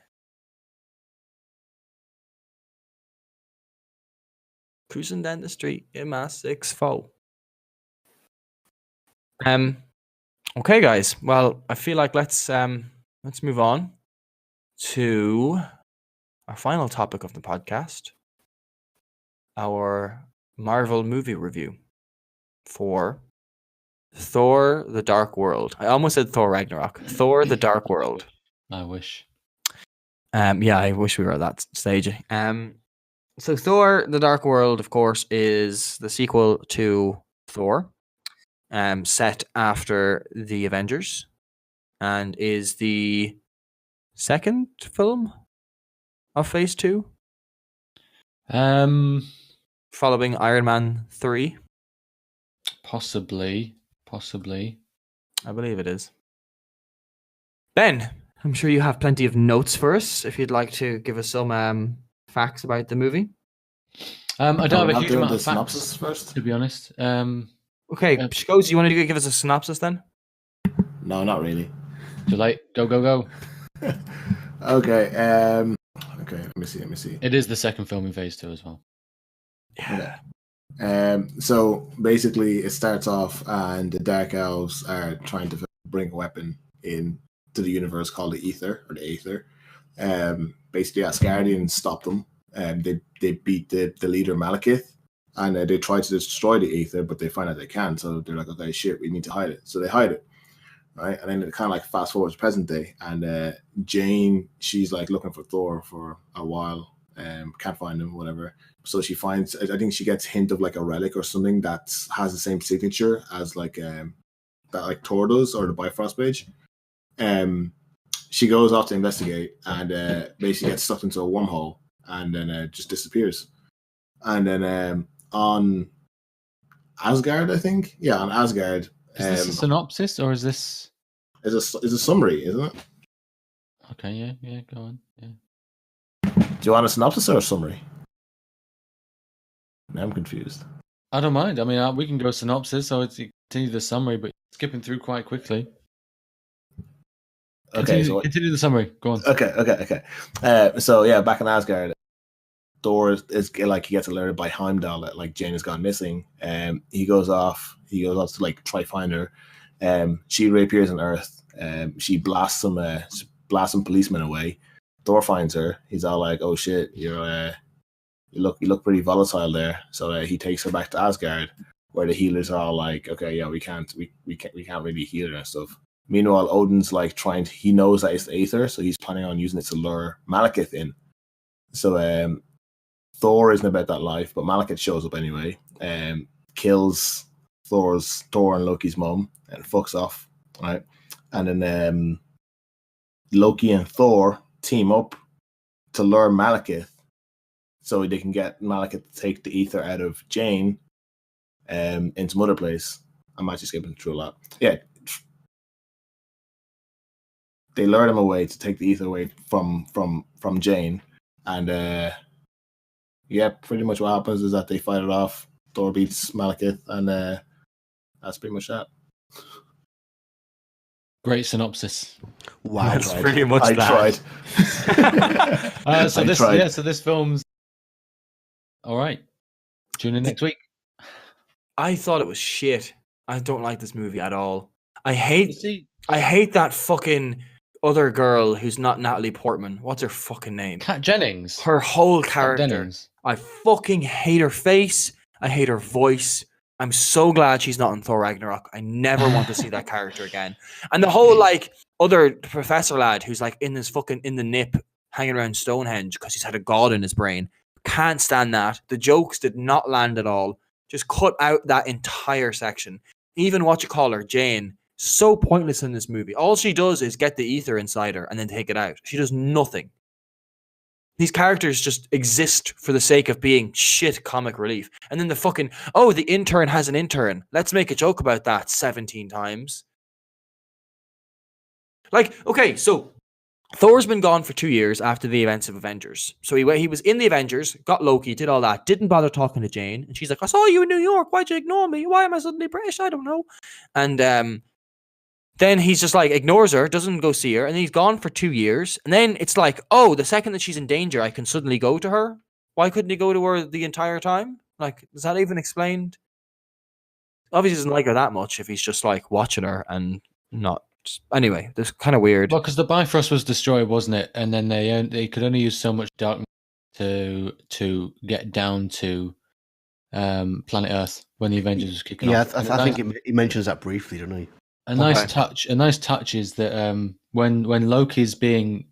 Cruising down the street in my 6'4". Okay, guys. Well, I feel like let's move on to our final topic of the podcast, our Marvel movie review for Thor: The Dark World. I almost said Thor Ragnarok. Thor: The Dark World. I wish. Yeah, I wish we were at that stage. So Thor: The Dark World, of course, is the sequel to Thor, set after the Avengers, and is the second film of Phase 2, following Iron Man 3. Possibly. I believe it is. Ben, I'm sure you have plenty of notes for us if you'd like to give us some facts about the movie. I don't have a Not huge doing amount the of synopsis facts, first? to be honest. Okay, Yeah. Shkoz, you want to give us a synopsis then? No, not really. Too late. Go. Okay. Okay. Let me see. It is the second film in Phase 2 as well. Yeah. So basically, it starts off, and the Dark Elves are trying to bring a weapon in to the universe called the Ether, or the Aether. Basically, Asgardians stop them. They beat the leader Malekith, and they try to destroy the ether, but they find out they can't. So they're like, okay, shit, we need to hide it. So they hide it, right? And then it kind of like fast forward to present day, and Jane, she's like looking for Thor for a while, can't find him, whatever. So she finds, I think she gets hint of like a relic or something that has the same signature as like that like Thor does, or the Bifrost page. She goes off to investigate and basically gets sucked into a wormhole and then just disappears. And then on Asgard, I think, on Asgard. Is this a synopsis or is this? Is a summary, isn't it? Okay, yeah, go on. Yeah. Do you want a synopsis or a summary? Now I'm confused. I don't mind. I mean, we can go synopsis, so it's continue the summary, but skipping through quite quickly. Continue the summary. Go on. Okay. So yeah, back in Asgard, Thor is like, he gets alerted by Heimdall that like Jane has gone missing. He goes off to like try find her. She reappears on Earth. She blasts some policemen away. Thor finds her. He's all like, "Oh shit, you look pretty volatile there." So he takes her back to Asgard, where the healers are all like, "Okay, yeah, we can't really heal her and stuff." Meanwhile, Odin's like he knows that it's the Aether, so he's planning on using it to lure Malekith in. So Thor isn't about that life, but Malekith shows up anyway, kills Thor and Loki's mom, and fucks off, right? And then Loki and Thor team up to lure Malekith, so they can get Malekith to take the Aether out of Jane into Mother Place. I'm actually skipping through a lot. Yeah. They lure him away to take the Aether away from Jane, and pretty much what happens is that they fight it off. Thor beats Malekith, and that's pretty much that. Great synopsis. Wow, That's pretty much I that. tried. So this film's all right. Tune in next week. I thought it was shit. I don't like this movie at all. I hate that fucking other girl who's not Natalie Portman. What's her fucking name? Kat Jennings. Her whole Kat character. Dennings. I fucking hate her face. I hate her voice. I'm so glad she's not in Thor Ragnarok. I never want to see that character again. And the whole like other professor lad who's like in the nip hanging around Stonehenge because he's had a god in his brain. Can't stand that. The jokes did not land at all. Just cut out that entire section. Even Jane, so pointless in this movie. All she does is get the ether inside her and then take it out. She does nothing. These characters just exist for the sake of being shit comic relief. And then the intern has an intern. Let's make a joke about that 17 times. Like, okay, so Thor's been gone for 2 years after the events of Avengers. So he was in the Avengers, got Loki, did all that, didn't bother talking to Jane. And she's like, I saw you in New York. Why'd you ignore me? Why am I suddenly British? I don't know. And then he's just like, ignores her, doesn't go see her. And then he's gone for 2 years. And then it's like, oh, the second that she's in danger, I can suddenly go to her. Why couldn't he go to her the entire time? Like, is that even explained? Obviously doesn't like her that much if he's just like watching her and not. Anyway, that's kind of weird. Well, because the Bifrost was destroyed, wasn't it? And then they could only use so much darkness to get down to planet Earth when the Avengers was kicking off. Yeah, I think he mentions that briefly, doesn't he? A nice touch is that when Loki's being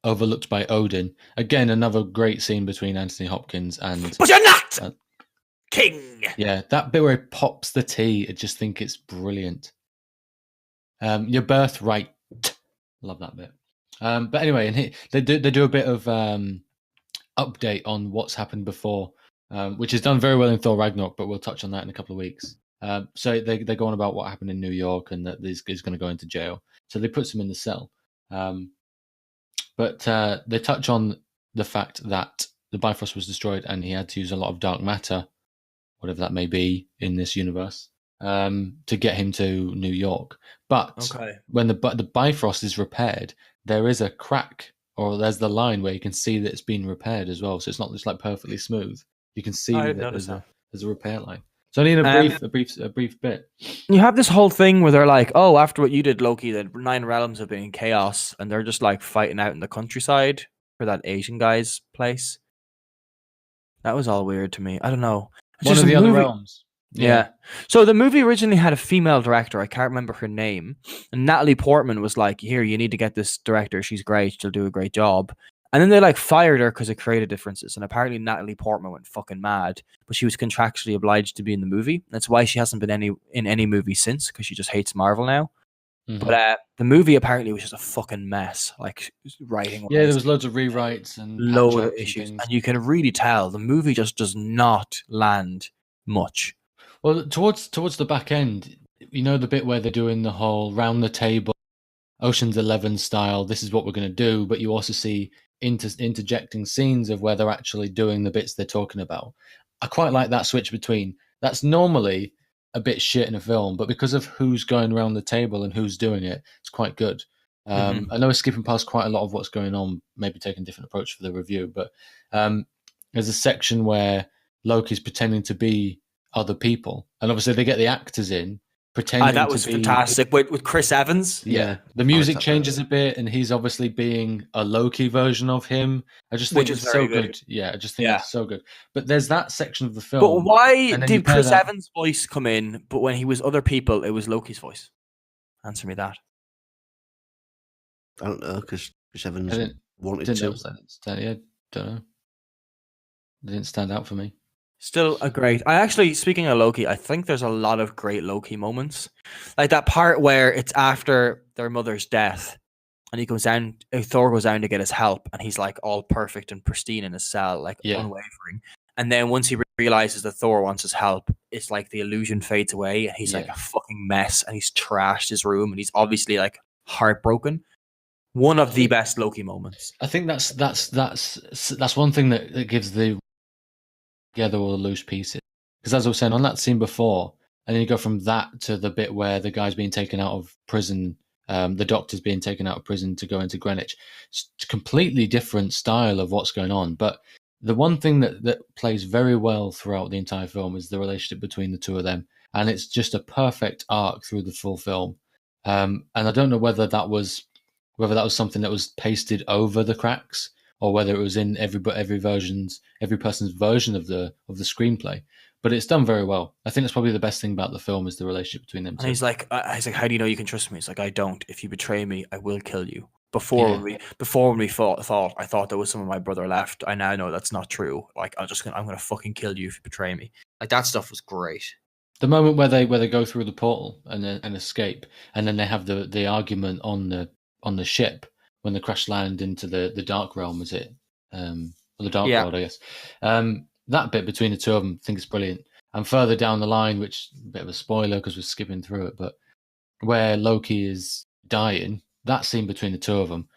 overlooked by Odin, again another great scene between Anthony Hopkins and. But you're not king. Yeah, that bit where he pops the tea, I just think it's brilliant. Your birthright, love that bit. But anyway, and they do a bit of update on what's happened before, which is done very well in Thor Ragnarok, but we'll touch on that in a couple of weeks. So they go on about what happened in New York and that this is going to go into jail. So they put him in the cell. But they touch on the fact that the Bifrost was destroyed and he had to use a lot of dark matter, whatever that may be in this universe, to get him to New York. But when the Bifrost is repaired, there is a crack, or there's the line where you can see that it's been repaired as well. So it's not just like perfectly smooth. You can see that there's a repair line. So only in a brief bit. You have this whole thing where they're like, oh, after what you did, Loki, the 9 realms have been in chaos, and they're just like fighting out in the countryside for that Asian guy's place. That was all weird to me. I don't know. It's One just of a the other movie. realms. Yeah. So the movie originally had a female director. I can't remember her name. And Natalie Portman was like, "Here, you need to get this director. She's great. She'll do a great job." And then they like fired her because of creative differences. And apparently Natalie Portman went fucking mad, but she was contractually obliged to be in the movie. That's why she hasn't been in any movie since, because she just hates Marvel now. Mhm. But the movie apparently was just a fucking mess, like writing. Yeah, there was loads of rewrites and load of patch-ups and issues, things. and you can really tell the movie just does not land much. Well, towards the back end, you know, the bit where they're doing the whole round the table, Ocean's 11 style. This is what we're going to do, but you also see interjecting scenes of where they're actually doing the bits they're talking about. I quite like that switch between. That's normally a bit shit in a film, but because of who's going around the table and who's doing it, it's quite good. I know we're skipping past quite a lot of what's going on, maybe taking a different approach for the review, but there's a section where Loki's pretending to be other people, and obviously they get the actors in pretending That was to be fantastic with Chris Evans. yeah. The music changes a bit, and he's obviously being a Loki version of him. I just think Which is it's very so good. good. Yeah, I just think Yeah. it's so good. But there's that section of the film. But why and then you did pair Chris that- Evans' voice come in, but when he was other people, it was Loki's voice? Answer me that. I don't know, because Chris Evans I didn't wanted didn't to. notice that. Yeah, don't know. It didn't stand out for me. Still a great. I actually, speaking of Loki, I think there's a lot of great Loki moments, like that part where it's after their mother's death, and he goes down. Thor goes down to get his help, and he's like all perfect and pristine in his cell, like Yeah. unwavering. And then once he realizes that Thor wants his help, it's like the illusion fades away, and he's like Yeah. a fucking mess, and he's trashed his room, and he's obviously like heartbroken. One of the best Loki moments. I think that's one thing that gives the together all the loose pieces. Because as I was saying on that scene before, and then you go from that to the bit where the guy's being taken out of prison, the doctor's being taken out of prison to go into Greenwich. It's a completely different style of what's going on. But the one thing that plays very well throughout the entire film is the relationship between the two of them. And it's just a perfect arc through the full film. And I don't know whether that was something that was pasted over the cracks, or whether it was in every person's version of the screenplay. But it's done very well. I think that's probably the best thing about the film is the relationship between them two. And he's like, how do you know you can trust me? He's like, I don't. If you betray me, I will kill you. Before when we thought I thought there was some of my brother left. I now know that's not true. Like I'm gonna fucking kill you if you betray me. Like that stuff was great. The moment where they go through the portal and escape, and then they have the argument on the ship when they crash land into the dark realm, is it? Or the dark world, I guess. That bit between the two of them, I think it's brilliant. And further down the line, which is a bit of a spoiler because we're skipping through it, but where Loki is dying, that scene between the two of them,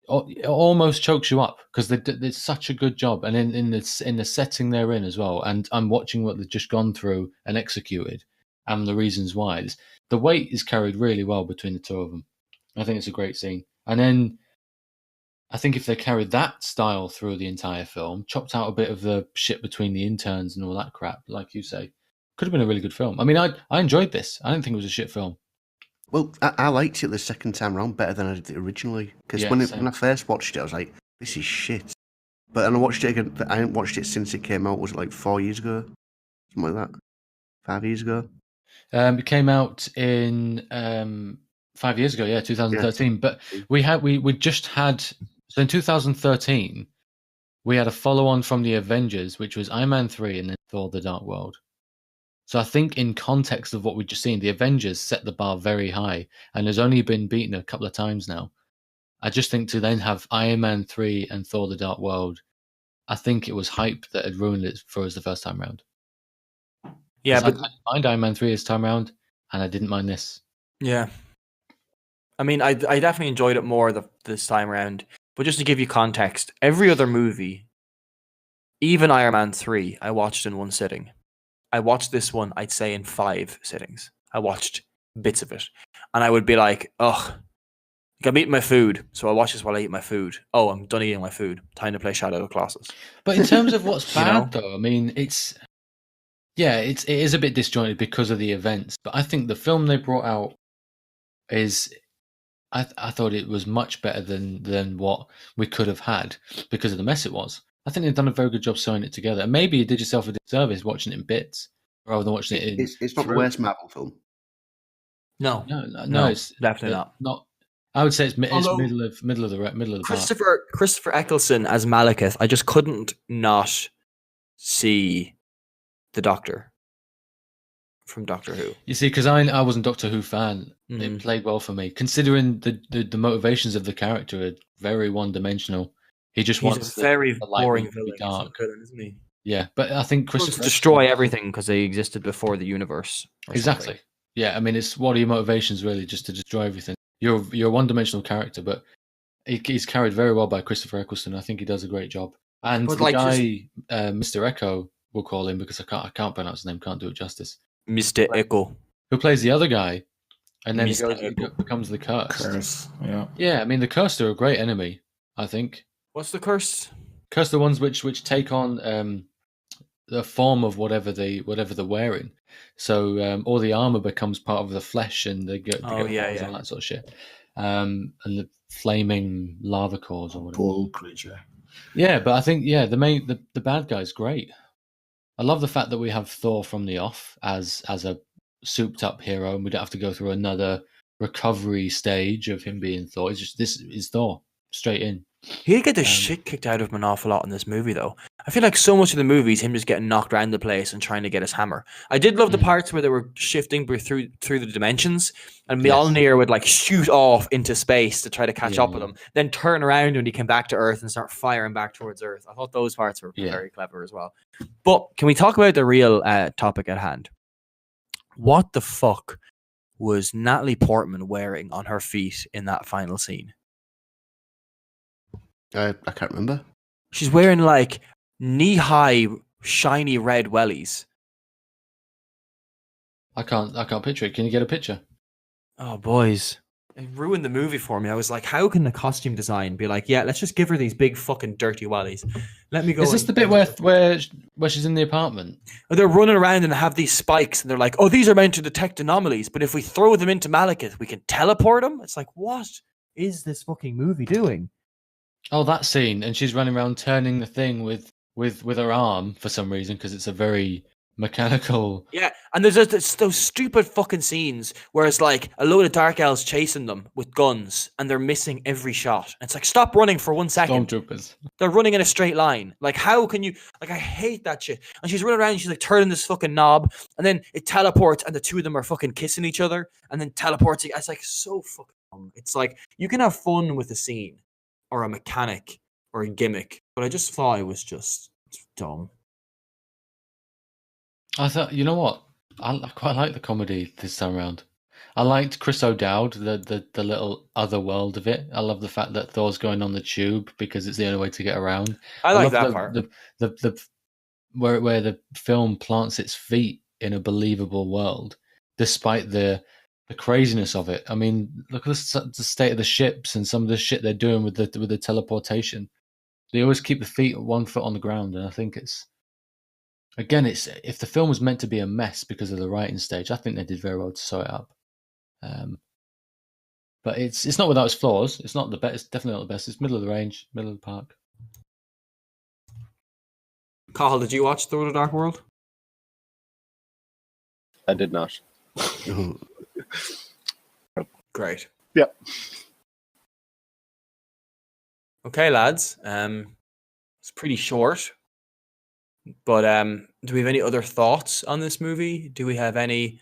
it almost chokes you up because they did such a good job, and in the setting they're in as well. And I'm watching what they've just gone through and executed, and the reasons why. The weight is carried really well between the two of them. I think it's a great scene. And then I think if they carried that style through the entire film, chopped out a bit of the shit between the interns and all that crap, like you say, could have been a really good film. I mean, I enjoyed this. I didn't think it was a shit film. Well, I liked it the second time around better than I did originally. Because when I first watched it, I was like, this is shit. But then I watched it again. I hadn't watched it since it came out. Was it like 4 years ago? Something like that? 5 years ago? It came out in 5 years ago, 2013. Yeah. But we just had... So in 2013, we had a follow-on from the Avengers, which was Iron Man 3 and then Thor The Dark World. So I think in context of what we've just seen, the Avengers set the bar very high and has only been beaten a couple of times now. I just think to then have Iron Man 3 and Thor The Dark World, I think it was hype that had ruined it for us the first time round. Yeah, but I didn't mind Iron Man 3 this time round, and I didn't mind this. Yeah. I mean, I definitely enjoyed it more this time around. But just to give you context, every other movie, even Iron Man 3, I watched in one sitting. I watched this one, I'd say, in 5 sittings. I watched bits of it. And I would be like, ugh, I'm eating my food, so I'll watch this while I eat my food. Oh, I'm done eating my food. Time to play Shadow of the Colossus. But in terms of what's bad, though, I mean, it is a bit disjointed because of the events. But I think the film they brought out is... I thought it was much better than what we could have had because of the mess it was. I think they've done a very good job sewing it together. And maybe you did yourself a disservice watching it in bits rather than watching it in. It's not the through. worst Marvel film. No, No, it's definitely not. I would say it's Although- middle of the park. Christopher Eccleston as Malekith, I just couldn't not see the Doctor from Doctor Who. You see, because I wasn't Doctor Who fan, Mhm. it played well for me. Considering the motivations of the character are very one dimensional. He just He's wants a very the light boring to be villain, dark. isn't he? Yeah, but I think He wants Christopher to destroy everything because they existed before the universe. or Exactly. something. Yeah, I mean, it's what are your motivations really? Just to destroy everything. You're a one-dimensional character, but he's carried very well by Christopher Eccleston. I think he does a great job. And But the like guy, Mr. Echo, we'll call him because I can't pronounce his name, can't do it justice. Mr. Echo. Who plays the other guy, and then Mr. he Echo. becomes the cursed. Curse. Yeah. Yeah, I mean the cursed are a great enemy. I think What's the curse? cursed are the ones which take on the form of whatever they're wearing. So all the armor becomes part of the flesh, and they get Oh, yeah, powers yeah. and that sort of shit. And the flaming lava cores or whatever. Bull creature. Yeah, but I think the bad guy's great. I love the fact that we have Thor from the off as a souped up hero, and we don't have to go through another recovery stage of him being Thor. It's just this is Thor straight in. He did get the shit kicked out of him an awful lot in this movie, though. I feel like so much of the movie is him just getting knocked around the place and trying to get his hammer. I did love the parts where they were shifting through the dimensions, and Mjolnir would like shoot off into space to try to catch up with him, then turn around when he came back to Earth and start firing back towards Earth. I thought those parts were very clever as well. But can we talk about the real topic at hand? What the fuck was Natalie Portman wearing on her feet in that final scene? I can't remember. She's wearing like knee-high, shiny red wellies. I can't picture it. Can you get a picture? Oh, boys. It ruined the movie for me. I was like, how can the costume design be like, yeah, let's just give her these big fucking dirty wellies. Let me go. Is this the bit where she's in the apartment? They're running around and have these spikes, and they're like, oh, these are meant to detect anomalies, but if we throw them into Malekith, we can teleport them? It's like, what is this fucking movie doing? Oh, that scene, and she's running around turning the thing with her arm for some reason because it's a very mechanical. Yeah, and there's just those stupid fucking scenes where it's like a load of dark elves chasing them with guns, and they're missing every shot. And it's like, stop running for 1 second. Stormtroopers. They're running in a straight line. Like, how can you? Like, I hate that shit. And she's running around, and she's like turning this fucking knob, and then it teleports, and the two of them are fucking kissing each other, and then teleports. It's like so fucking dumb. It's like you can have fun with a scene, or a mechanic, or a gimmick, but I just thought it was just dumb. I thought, you know what? I quite like the comedy this time around. I liked Chris O'Dowd, the little other world of it. I love the fact that Thor's going on the tube because it's the only way to get around. I like love that part. The where the film plants its feet in a believable world, despite the craziness of it. I mean, look at the state of the ships and some of the shit they're doing with the teleportation. They always keep the feet 1 foot on the ground, and I think it's if the film was meant to be a mess because of the writing stage, I think they did very well to sew it up. But it's not without its flaws. It's not the best. It's definitely not the best. It's middle of the range, middle of the park. Cathal, did you watch Thor: The Dark World? I did not. Great. Yep. Okay, lads. It's pretty short, but do we have any other thoughts on this movie? Do we have any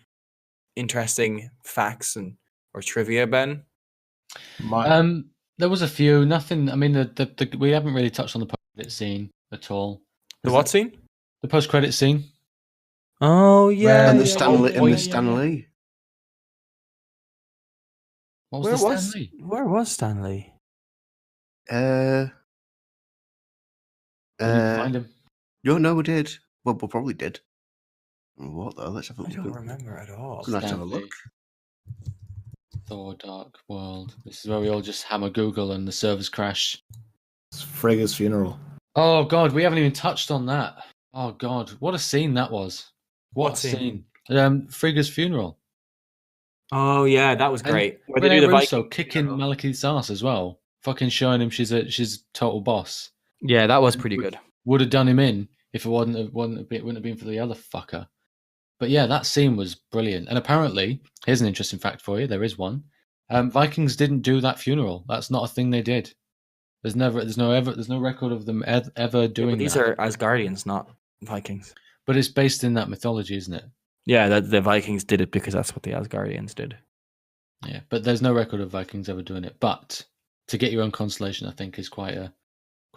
interesting facts or trivia, Ben? There was a few. Nothing. I mean, we haven't really touched on the post-credit scene at all. The what scene? The post-credit scene. Oh yeah, And yeah, the Stanley. yeah, And yeah. the Stanley. What was the Stanley? Where was Stanley? Did you find him? No, we did. Well, we probably did. What though? Let's have a I look. don't remember at all. Gonna have to have a look. Thor Dark World. This is where we all just hammer Google and the servers crash. It's Frigga's funeral. Oh god, we haven't even touched on that. Oh god, what a scene that was. What a scene? scene. Frigga's funeral. Oh yeah, that was great. Where they Rene do the Russo Viking kicking funeral. Malekith's ass as well. Fucking showing him she's a total boss. Yeah, that was pretty good. would have done him in if it wouldn't have been for the other fucker. But yeah, that scene was brilliant. And apparently, here's an interesting fact for you. There is one. Vikings didn't do that funeral. That's not a thing they did. There's no record of them ever doing But these that. are Asgardians, not Vikings. But it's based in that mythology, isn't it? Yeah, the Vikings did it because that's what the Asgardians did. Yeah, but there's no record of Vikings ever doing it. But to get your own constellation, I think, is quite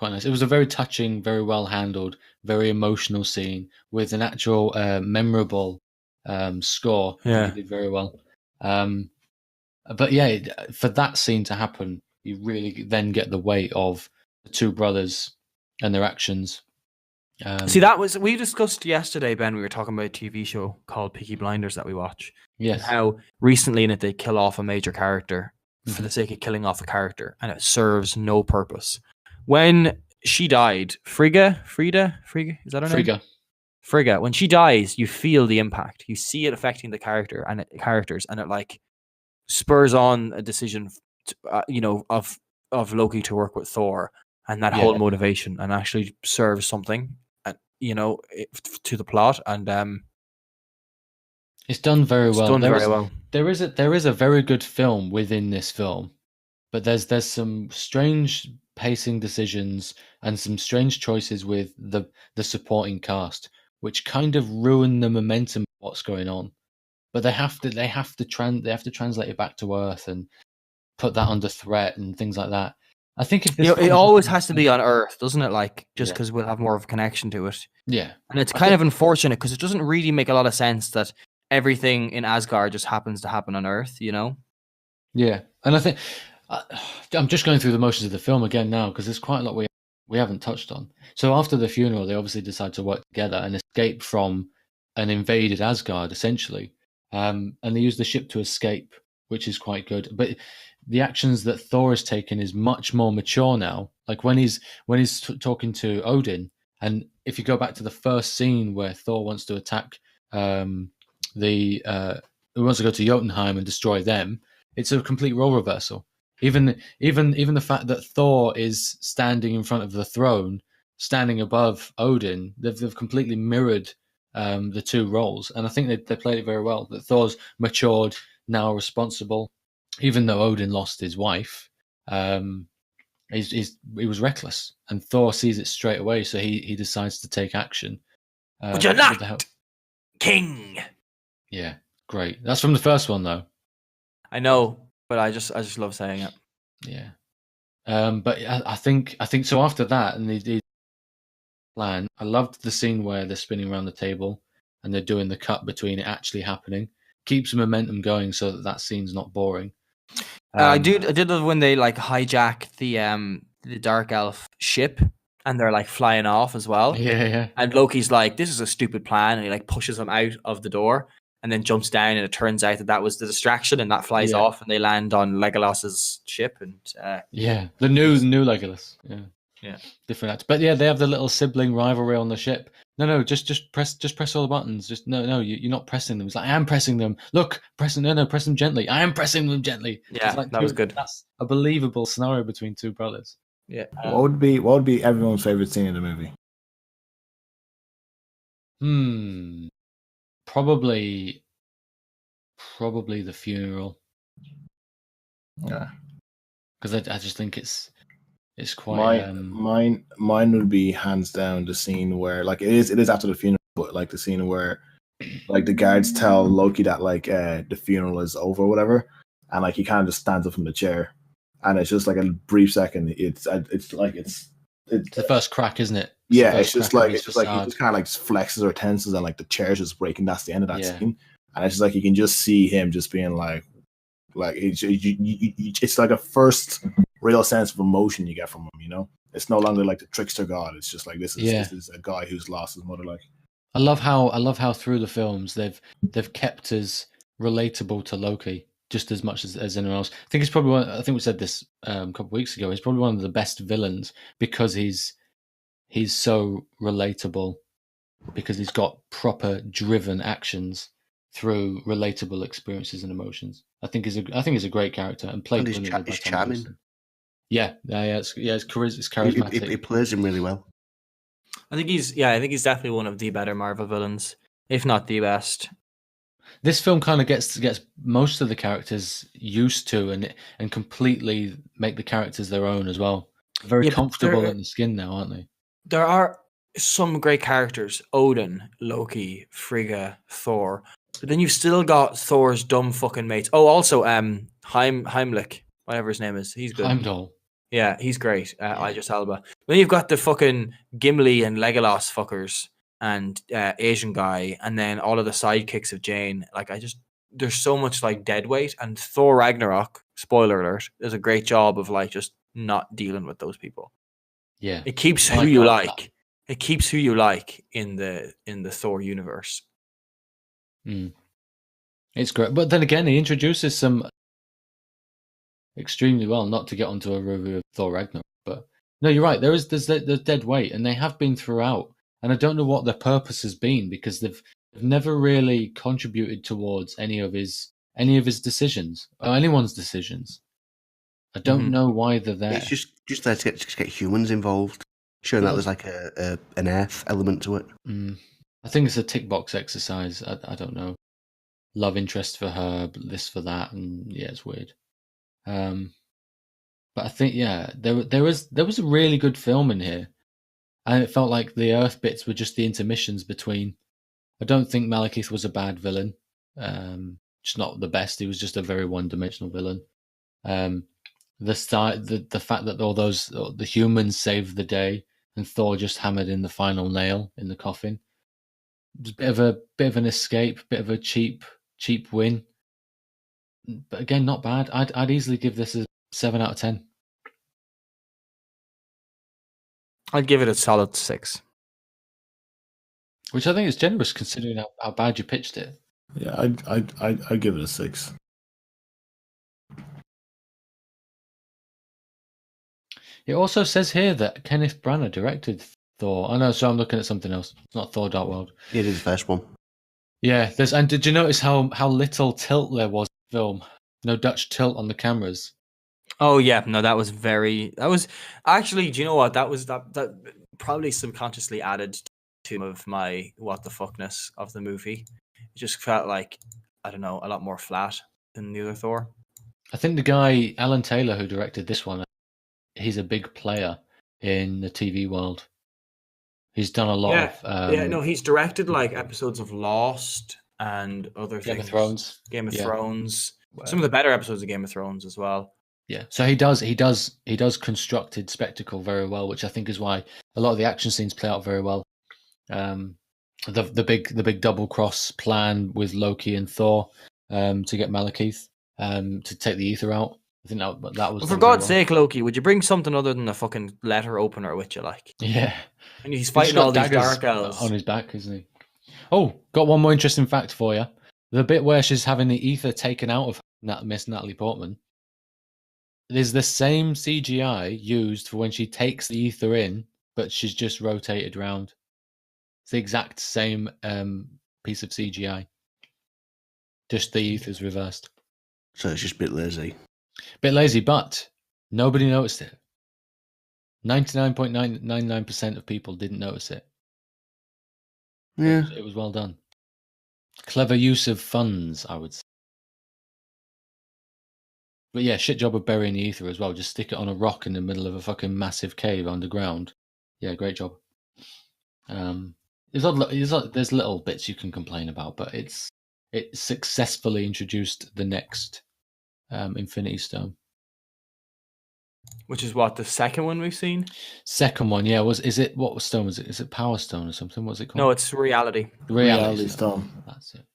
nice. It was a very touching, very well handled, very emotional scene with an actual memorable score. Yeah. He did very well. But yeah, for that scene to happen, you really then get the weight of the two brothers and their actions. See, that was we discussed yesterday, Ben. We were talking about a TV show called Peaky Blinders that we watch. Yes. And how recently in it they kill off a major character for the sake of killing off a character, and it serves no purpose. When she died, Frigga, is that her name? Frigga. When she dies, you feel the impact. You see it affecting the characters, and it like spurs on a decision, of Loki to work with Thor, and that whole motivation, and actually serves something, to the plot, and it's done very well. Done very well. There is a very good film within this film, but there's some strange pacing decisions and some strange choices with the supporting cast, which kind of ruin the momentum of what's going on. But they have to translate it back to Earth and put that under threat and things like that. I think if it always has to be on Earth, doesn't it? Like, just because we'll have more of a connection to it. Yeah, and it's kind of unfortunate because it doesn't really make a lot of sense that everything in Asgard just happens to happen on Earth. Yeah, and I think I'm just going through the motions of the film again now because there's quite a lot we haven't touched on. So after the funeral, they obviously decide to work together and escape from an invaded Asgard, essentially. And they use the ship to escape, which is quite good. But the actions that Thor has taken is much more mature now. Like when he's talking to Odin, and if you go back to the first scene where Thor wants to attack who wants to go to Jotunheim and destroy them, it's a complete role reversal. Even the fact that Thor is standing in front of the throne, standing above Odin, they've completely mirrored the two roles, and I think they played it very well. That Thor's matured, now responsible, even though Odin lost his wife. He was reckless, and Thor sees it straight away, so he decides to take action. Would you not, King? Yeah, great. That's from the first one, though. I know, but I just love saying it. Yeah, but I think so. After that, and the plan, I loved the scene where they're spinning around the table and they're doing the cut between it actually happening. Keeps the momentum going so that scene's not boring. I did love when they like hijack the Dark Elf ship and they're like flying off as well. Yeah. And Loki's like, "This is a stupid plan," and he like pushes them out of the door and then jumps down, and it turns out that was the distraction, and that flies off, and they land on Legolas's ship, and the new Legolas. Yeah, different acts, but yeah, they have the little sibling rivalry on the ship. No, just press all the buttons. Just no, you're not pressing them. It's like, I am pressing them. Look, press them gently. I am pressing them gently. Yeah, like that was good. That's a believable scenario between two brothers. Yeah. What would be everyone's favorite scene in the movie? Probably the funeral. Yeah, because I just think it's quite. Mine would be hands down the scene where like it is after the funeral, but like the scene where like the guards tell Loki that like the funeral is over or whatever, and like he kind of just stands up from the chair, and it's just like a brief second. It's the first crack, isn't it? It's just like he just kind of like flexes or tenses, and like the chair's just breaking. That's the end of that scene, and it's just like you can just see him just being like it's like a first real sense of emotion you get from him. It's no longer like the trickster god. It's just like this is a guy who's lost his mother. Like I love how through the films they've kept us relatable to Loki just as much as anyone else. I think it's probably I think we said this a couple of weeks ago. He's probably one of the best villains because he's so relatable, because he's got proper driven actions through relatable experiences and emotions. I think he's a great character and played. And he's charming. Yeah. It's charismatic. He plays him really well. I think he's definitely one of the better Marvel villains, if not the best. This film kind of gets most of the characters used to and completely make the characters their own as well. Very comfortable in the skin now, aren't they? There are some great characters: Odin, Loki, Frigga, Thor. But then you've still got Thor's dumb fucking mates. Oh, also Heimlich, whatever his name is. He's good. Heimdall. Yeah, he's great. Idris Elba. Then you've got the fucking Gimli and Legolas fuckers and Asian guy, and then all of the sidekicks of Jane. Like, there's so much like dead weight, and Thor Ragnarok, spoiler alert, does a great job of like just not dealing with those people. Yeah, it keeps who you like. It keeps who you like in the Thor universe. It's great, but then again, he introduces some extremely well. Not to get onto a review of Thor Ragnarok, but no, you're right. There's dead weight, and they have been throughout. And I don't know what their purpose has been, because they've never really contributed towards any of his decisions or anyone's decisions. I don't know why they're there. It's just there to get humans involved, showing that there's like an earth element to it. I think it's a tick box exercise. I don't know. Love interest for her, this for that, and yeah, it's weird. But I think there was a really good film in here, and it felt like the Earth bits were just the intermissions between. I don't think Malekith was a bad villain, just not the best. He was just a very one-dimensional villain. The fact that all the humans saved the day and Thor just hammered in the final nail in the coffin. It was a bit of an escape, bit of a cheap win. But again, not bad. I'd easily give this a 7 out of 10. I'd give it a solid 6. Which I think is generous considering how bad you pitched it. Yeah, I'd give it a 6. It also says here that Kenneth Branagh directed Thor. Oh no, so I'm looking at something else. It's not Thor Dark World. It is the first one. Yeah, and did you notice how little tilt there was in the film? No Dutch tilt on the cameras. Oh yeah, no, that was actually, do you know what? That probably subconsciously added to of my what the fuckness of the movie. It just felt like, I don't know, a lot more flat than the other Thor. I think the guy Alan Taylor who directed this one, he's a big player in the TV world. He's done a lot of he's directed like episodes of Lost and other Game things. of Thrones. Game of Thrones. Some of the better episodes of Game of Thrones as well. Yeah. So he does constructed spectacle very well, which I think is why a lot of the action scenes play out very well. The big double cross plan with Loki and Thor to get Malekith to take the ether out. I think that was. Well, for God's sake, Loki, would you bring something other than a fucking letter opener with you, like? Yeah. And he's fighting all these dark elves on his back, isn't he? Oh, got one more interesting fact for you. The bit where she's having the ether taken out of Miss Natalie Portman. There's the same CGI used for when she takes the ether in, but she's just rotated round. It's the exact same piece of CGI. Just the ether's reversed. So it's just a bit lazy. Bit lazy, but nobody noticed it. 99.999% of people didn't notice it. Yeah. It was well done. Clever use of funds, I would say. But yeah, shit job of burying the ether as well. Just stick it on a rock in the middle of a fucking massive cave underground. Yeah, great job. There's little bits you can complain about, but it successfully introduced the next Infinity Stone. Which is what, the second one we've seen? Second one, yeah. What stone was it? Is it Power Stone or something? What's it called? No, it's Reality. Reality Stone. That's it.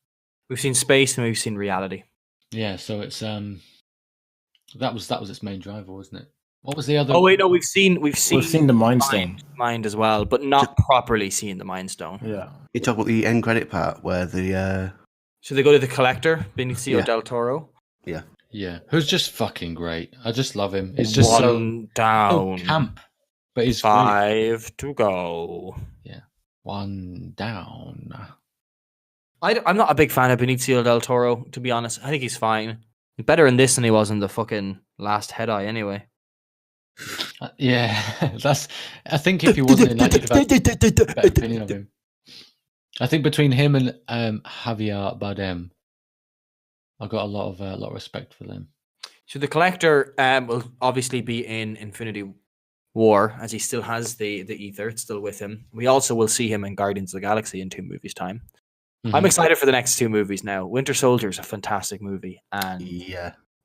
We've seen space and we've seen reality. Yeah, so it's that was its main driver, wasn't it? What was the other? Oh wait, no, we've seen the Mind Stone. Mind as well, but not properly seen the Mind Stone. Yeah. You talk about the end credit part where the So they go to the Collector, Benicio del Toro. Yeah. Yeah, who's just fucking great. I just love him. It's just so camp, but he's 5 to go. Yeah, 1 down. I'm not a big fan of Benicio del Toro, to be honest. I think he's fine. He's better in this than he was in the fucking last Head Eye, anyway. Yeah, that's. I think if he wasn't in that, you'd have had a better opinion of him. I think between him and Javier Bardem, I've got a lot of respect for them. So the Collector will obviously be in Infinity War, as he still has the ether. It's still with him. We also will see him in Guardians of the Galaxy in 2 movies' time. I'm excited for the next 2 movies now. Winter Soldier is a fantastic movie, and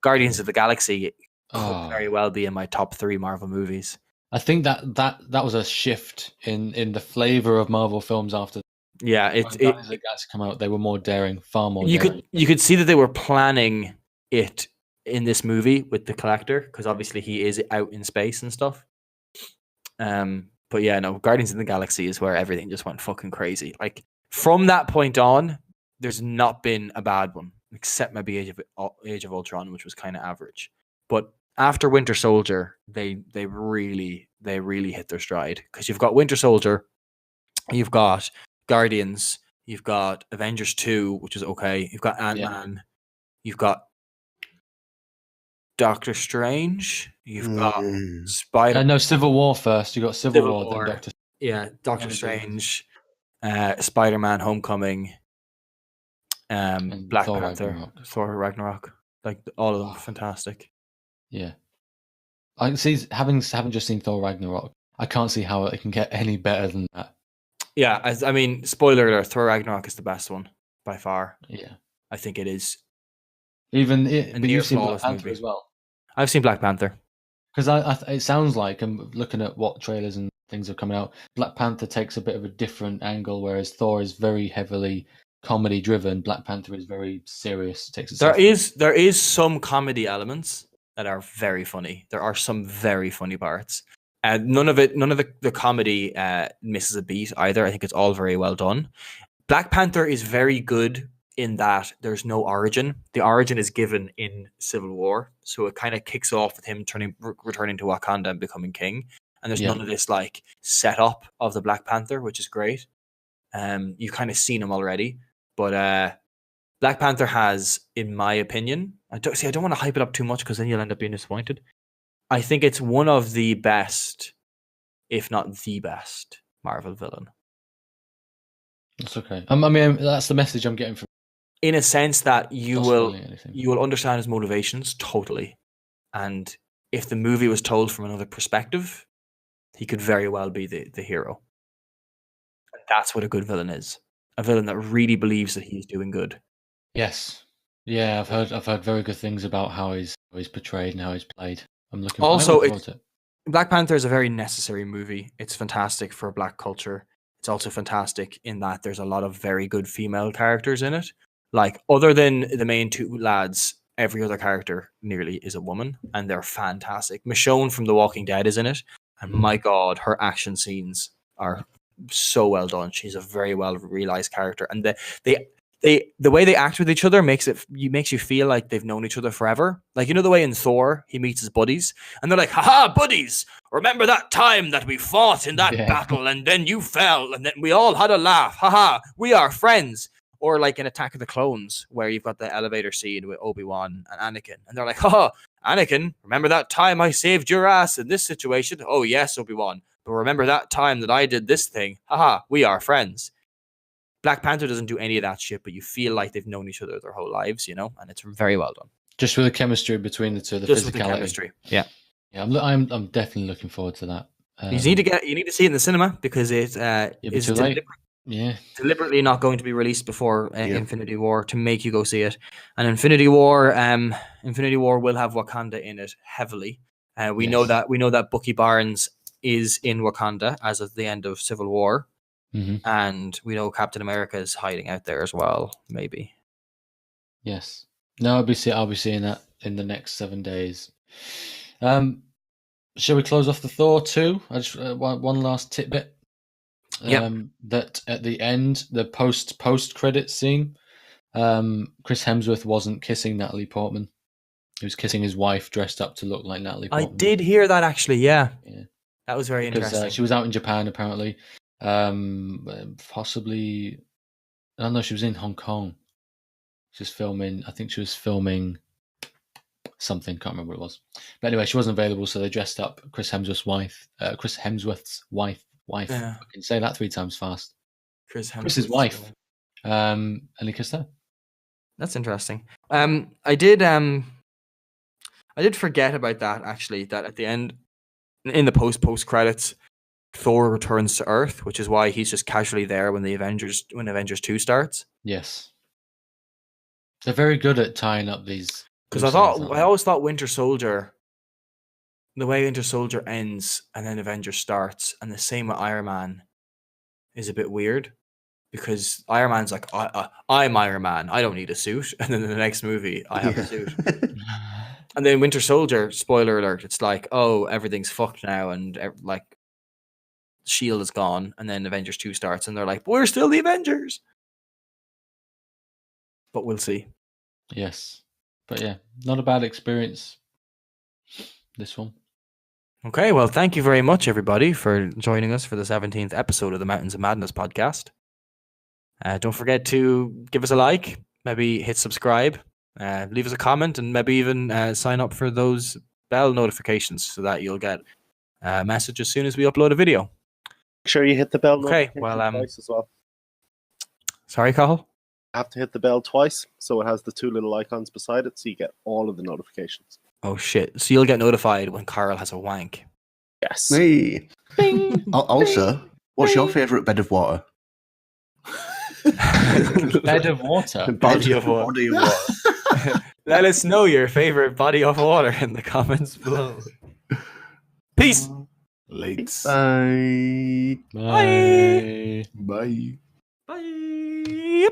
Guardians of the Galaxy could very well be in my top 3 Marvel movies. I think that was a shift in the flavor of Marvel films after. Yeah, when Guardians of the Galaxy come out, they were more daring, far more. You could see that they were planning it in this movie with the Collector, because obviously he is out in space and stuff. But yeah, no, Guardians of the Galaxy is where everything just went fucking crazy. Like, from that point on, there's not been a bad one, except maybe Age of Ultron, which was kind of average. But after Winter Soldier, they really hit their stride, because you've got Winter Soldier, you've got Guardians, you've got Avengers 2, which is okay, you've got Ant-Man, you've got Doctor Strange, you've got Spider. No, Civil War first. You got Civil War, then Doctor Strange, Spider-Man: Homecoming, Black Panther, Thor Ragnarok. Like, all of them fantastic. Yeah, I can see, having just seen Thor Ragnarok, I can't see how it can get any better than that. Yeah, I mean, spoiler alert: Thor Ragnarok is the best one by far. Yeah, I think it is. But you've seen Black Panther as well. I've seen Black Panther. Because it sounds like, I'm looking at what trailers and things are coming out, Black Panther takes a bit of a different angle, whereas Thor is very heavily comedy driven. Black Panther is very serious. There is some comedy elements that are very funny. There are some very funny parts. None of the comedy misses a beat either. I think it's all very well done. Black Panther is very good in that there's no origin. The origin is given in Civil War, so it kind of kicks off with him returning to Wakanda and becoming king. And there's none of this like setup of the Black Panther, which is great. You've kind of seen him already, but Black Panther has, in my opinion, I don't want to hype it up too much, because then you'll end up being disappointed. I think it's one of the best, if not the best, Marvel villain. That's okay. I mean, that's the message I'm getting from. In a sense that you will understand his motivations totally, and if the movie was told from another perspective, he could very well be the hero. And that's what a good villain is. A villain that really believes that he's doing good. Yes. Yeah, I've heard very good things about how he's portrayed and how he's played. I'm looking also forward to it. Black Panther is a very necessary movie. It's fantastic for Black culture. It's also fantastic in that there's a lot of very good female characters in it. Like, other than the main 2 lads, every other character nearly is a woman, and they're fantastic. Michonne from The Walking Dead is in it, and my God, her action scenes are so well done. She's a very well realized character, and the way they act with each other makes you feel like they've known each other forever. Like, you know the way in Thor he meets his buddies, and they're like, "Haha, buddies! Remember that time that we fought in that battle, and then you fell, and then we all had a laugh. Haha, we are friends." Or like in Attack of the Clones, where you've got the elevator scene with Obi-Wan and Anakin, and they're like, "Haha, Anakin, remember that time I saved your ass in this situation? Oh yes, Obi-Wan, but remember that time that I did this thing? Haha, we are friends." Black Panther doesn't do any of that shit, but you feel like they've known each other their whole lives, you know, and it's very well done. Just with the chemistry between the two, the Just physicality. with the chemistry. Yeah. Yeah, I'm definitely looking forward to that. You need to see it in the cinema, because it is deliberately not going to be released before Infinity War, to make you go see it. And Infinity War will have Wakanda in it heavily. We know that Bucky Barnes is in Wakanda as of the end of Civil War. Mm-hmm. And we know Captain America is hiding out there as well, maybe. Yes. No, I'll be seeing that in the next 7 days. Shall we close off the Thor 2? I just one last tidbit. That at the end, the post credit scene, Chris Hemsworth wasn't kissing Natalie Portman. He was kissing his wife dressed up to look like Natalie Portman. I did hear that, actually. Yeah. That was very interesting. She was out in Japan, apparently. Possibly, I don't know, she was in Hong Kong. She was filming, I think she was filming something. Can't remember what it was. But anyway, she wasn't available, so they dressed up Chris Hemsworth's wife. Wife. Yeah. I can say that 3 times fast. Chris's Chris's wife. And he kissed her. That's interesting. I did forget about that actually. That at the end, in the post credits, Thor returns to Earth, which is why he's just casually there when Avengers 2 starts. Yes, they're very good at tying up these. Because I always thought Winter Soldier, the way Winter Soldier ends and then Avengers starts, and the same with Iron Man, is a bit weird. Because Iron Man's like, I'm Iron Man, I don't need a suit. And then in the next movie, I have a suit. And then Winter Soldier, spoiler alert, it's like, oh, everything's fucked now, and like, Shield is gone. And then Avengers 2 starts, and they're like, we're still the Avengers. But we'll see. Yes, but yeah, not a bad experience. This one. Okay, well, thank you very much, everybody, for joining us for the 17th episode of the Mountains of Madness podcast. Don't forget to give us a like, maybe hit subscribe, leave us a comment, and maybe even sign up for those bell notifications so that you'll get a message as soon as we upload a video. Make sure you hit the bell Okay, notification well, twice as well. Sorry, Cathal? I have to hit the bell twice, so it has the 2 little icons beside it, so you get all of the notifications. Oh, shit. So you'll get notified when Carl has a wank. Yes. Hey. Bing! Also, what's your favourite bed of water? Bed of water. Body of water. Body of water. Let us know your favorite body of water in the comments below. Peace. Late. Bye. Bye. Bye. Bye.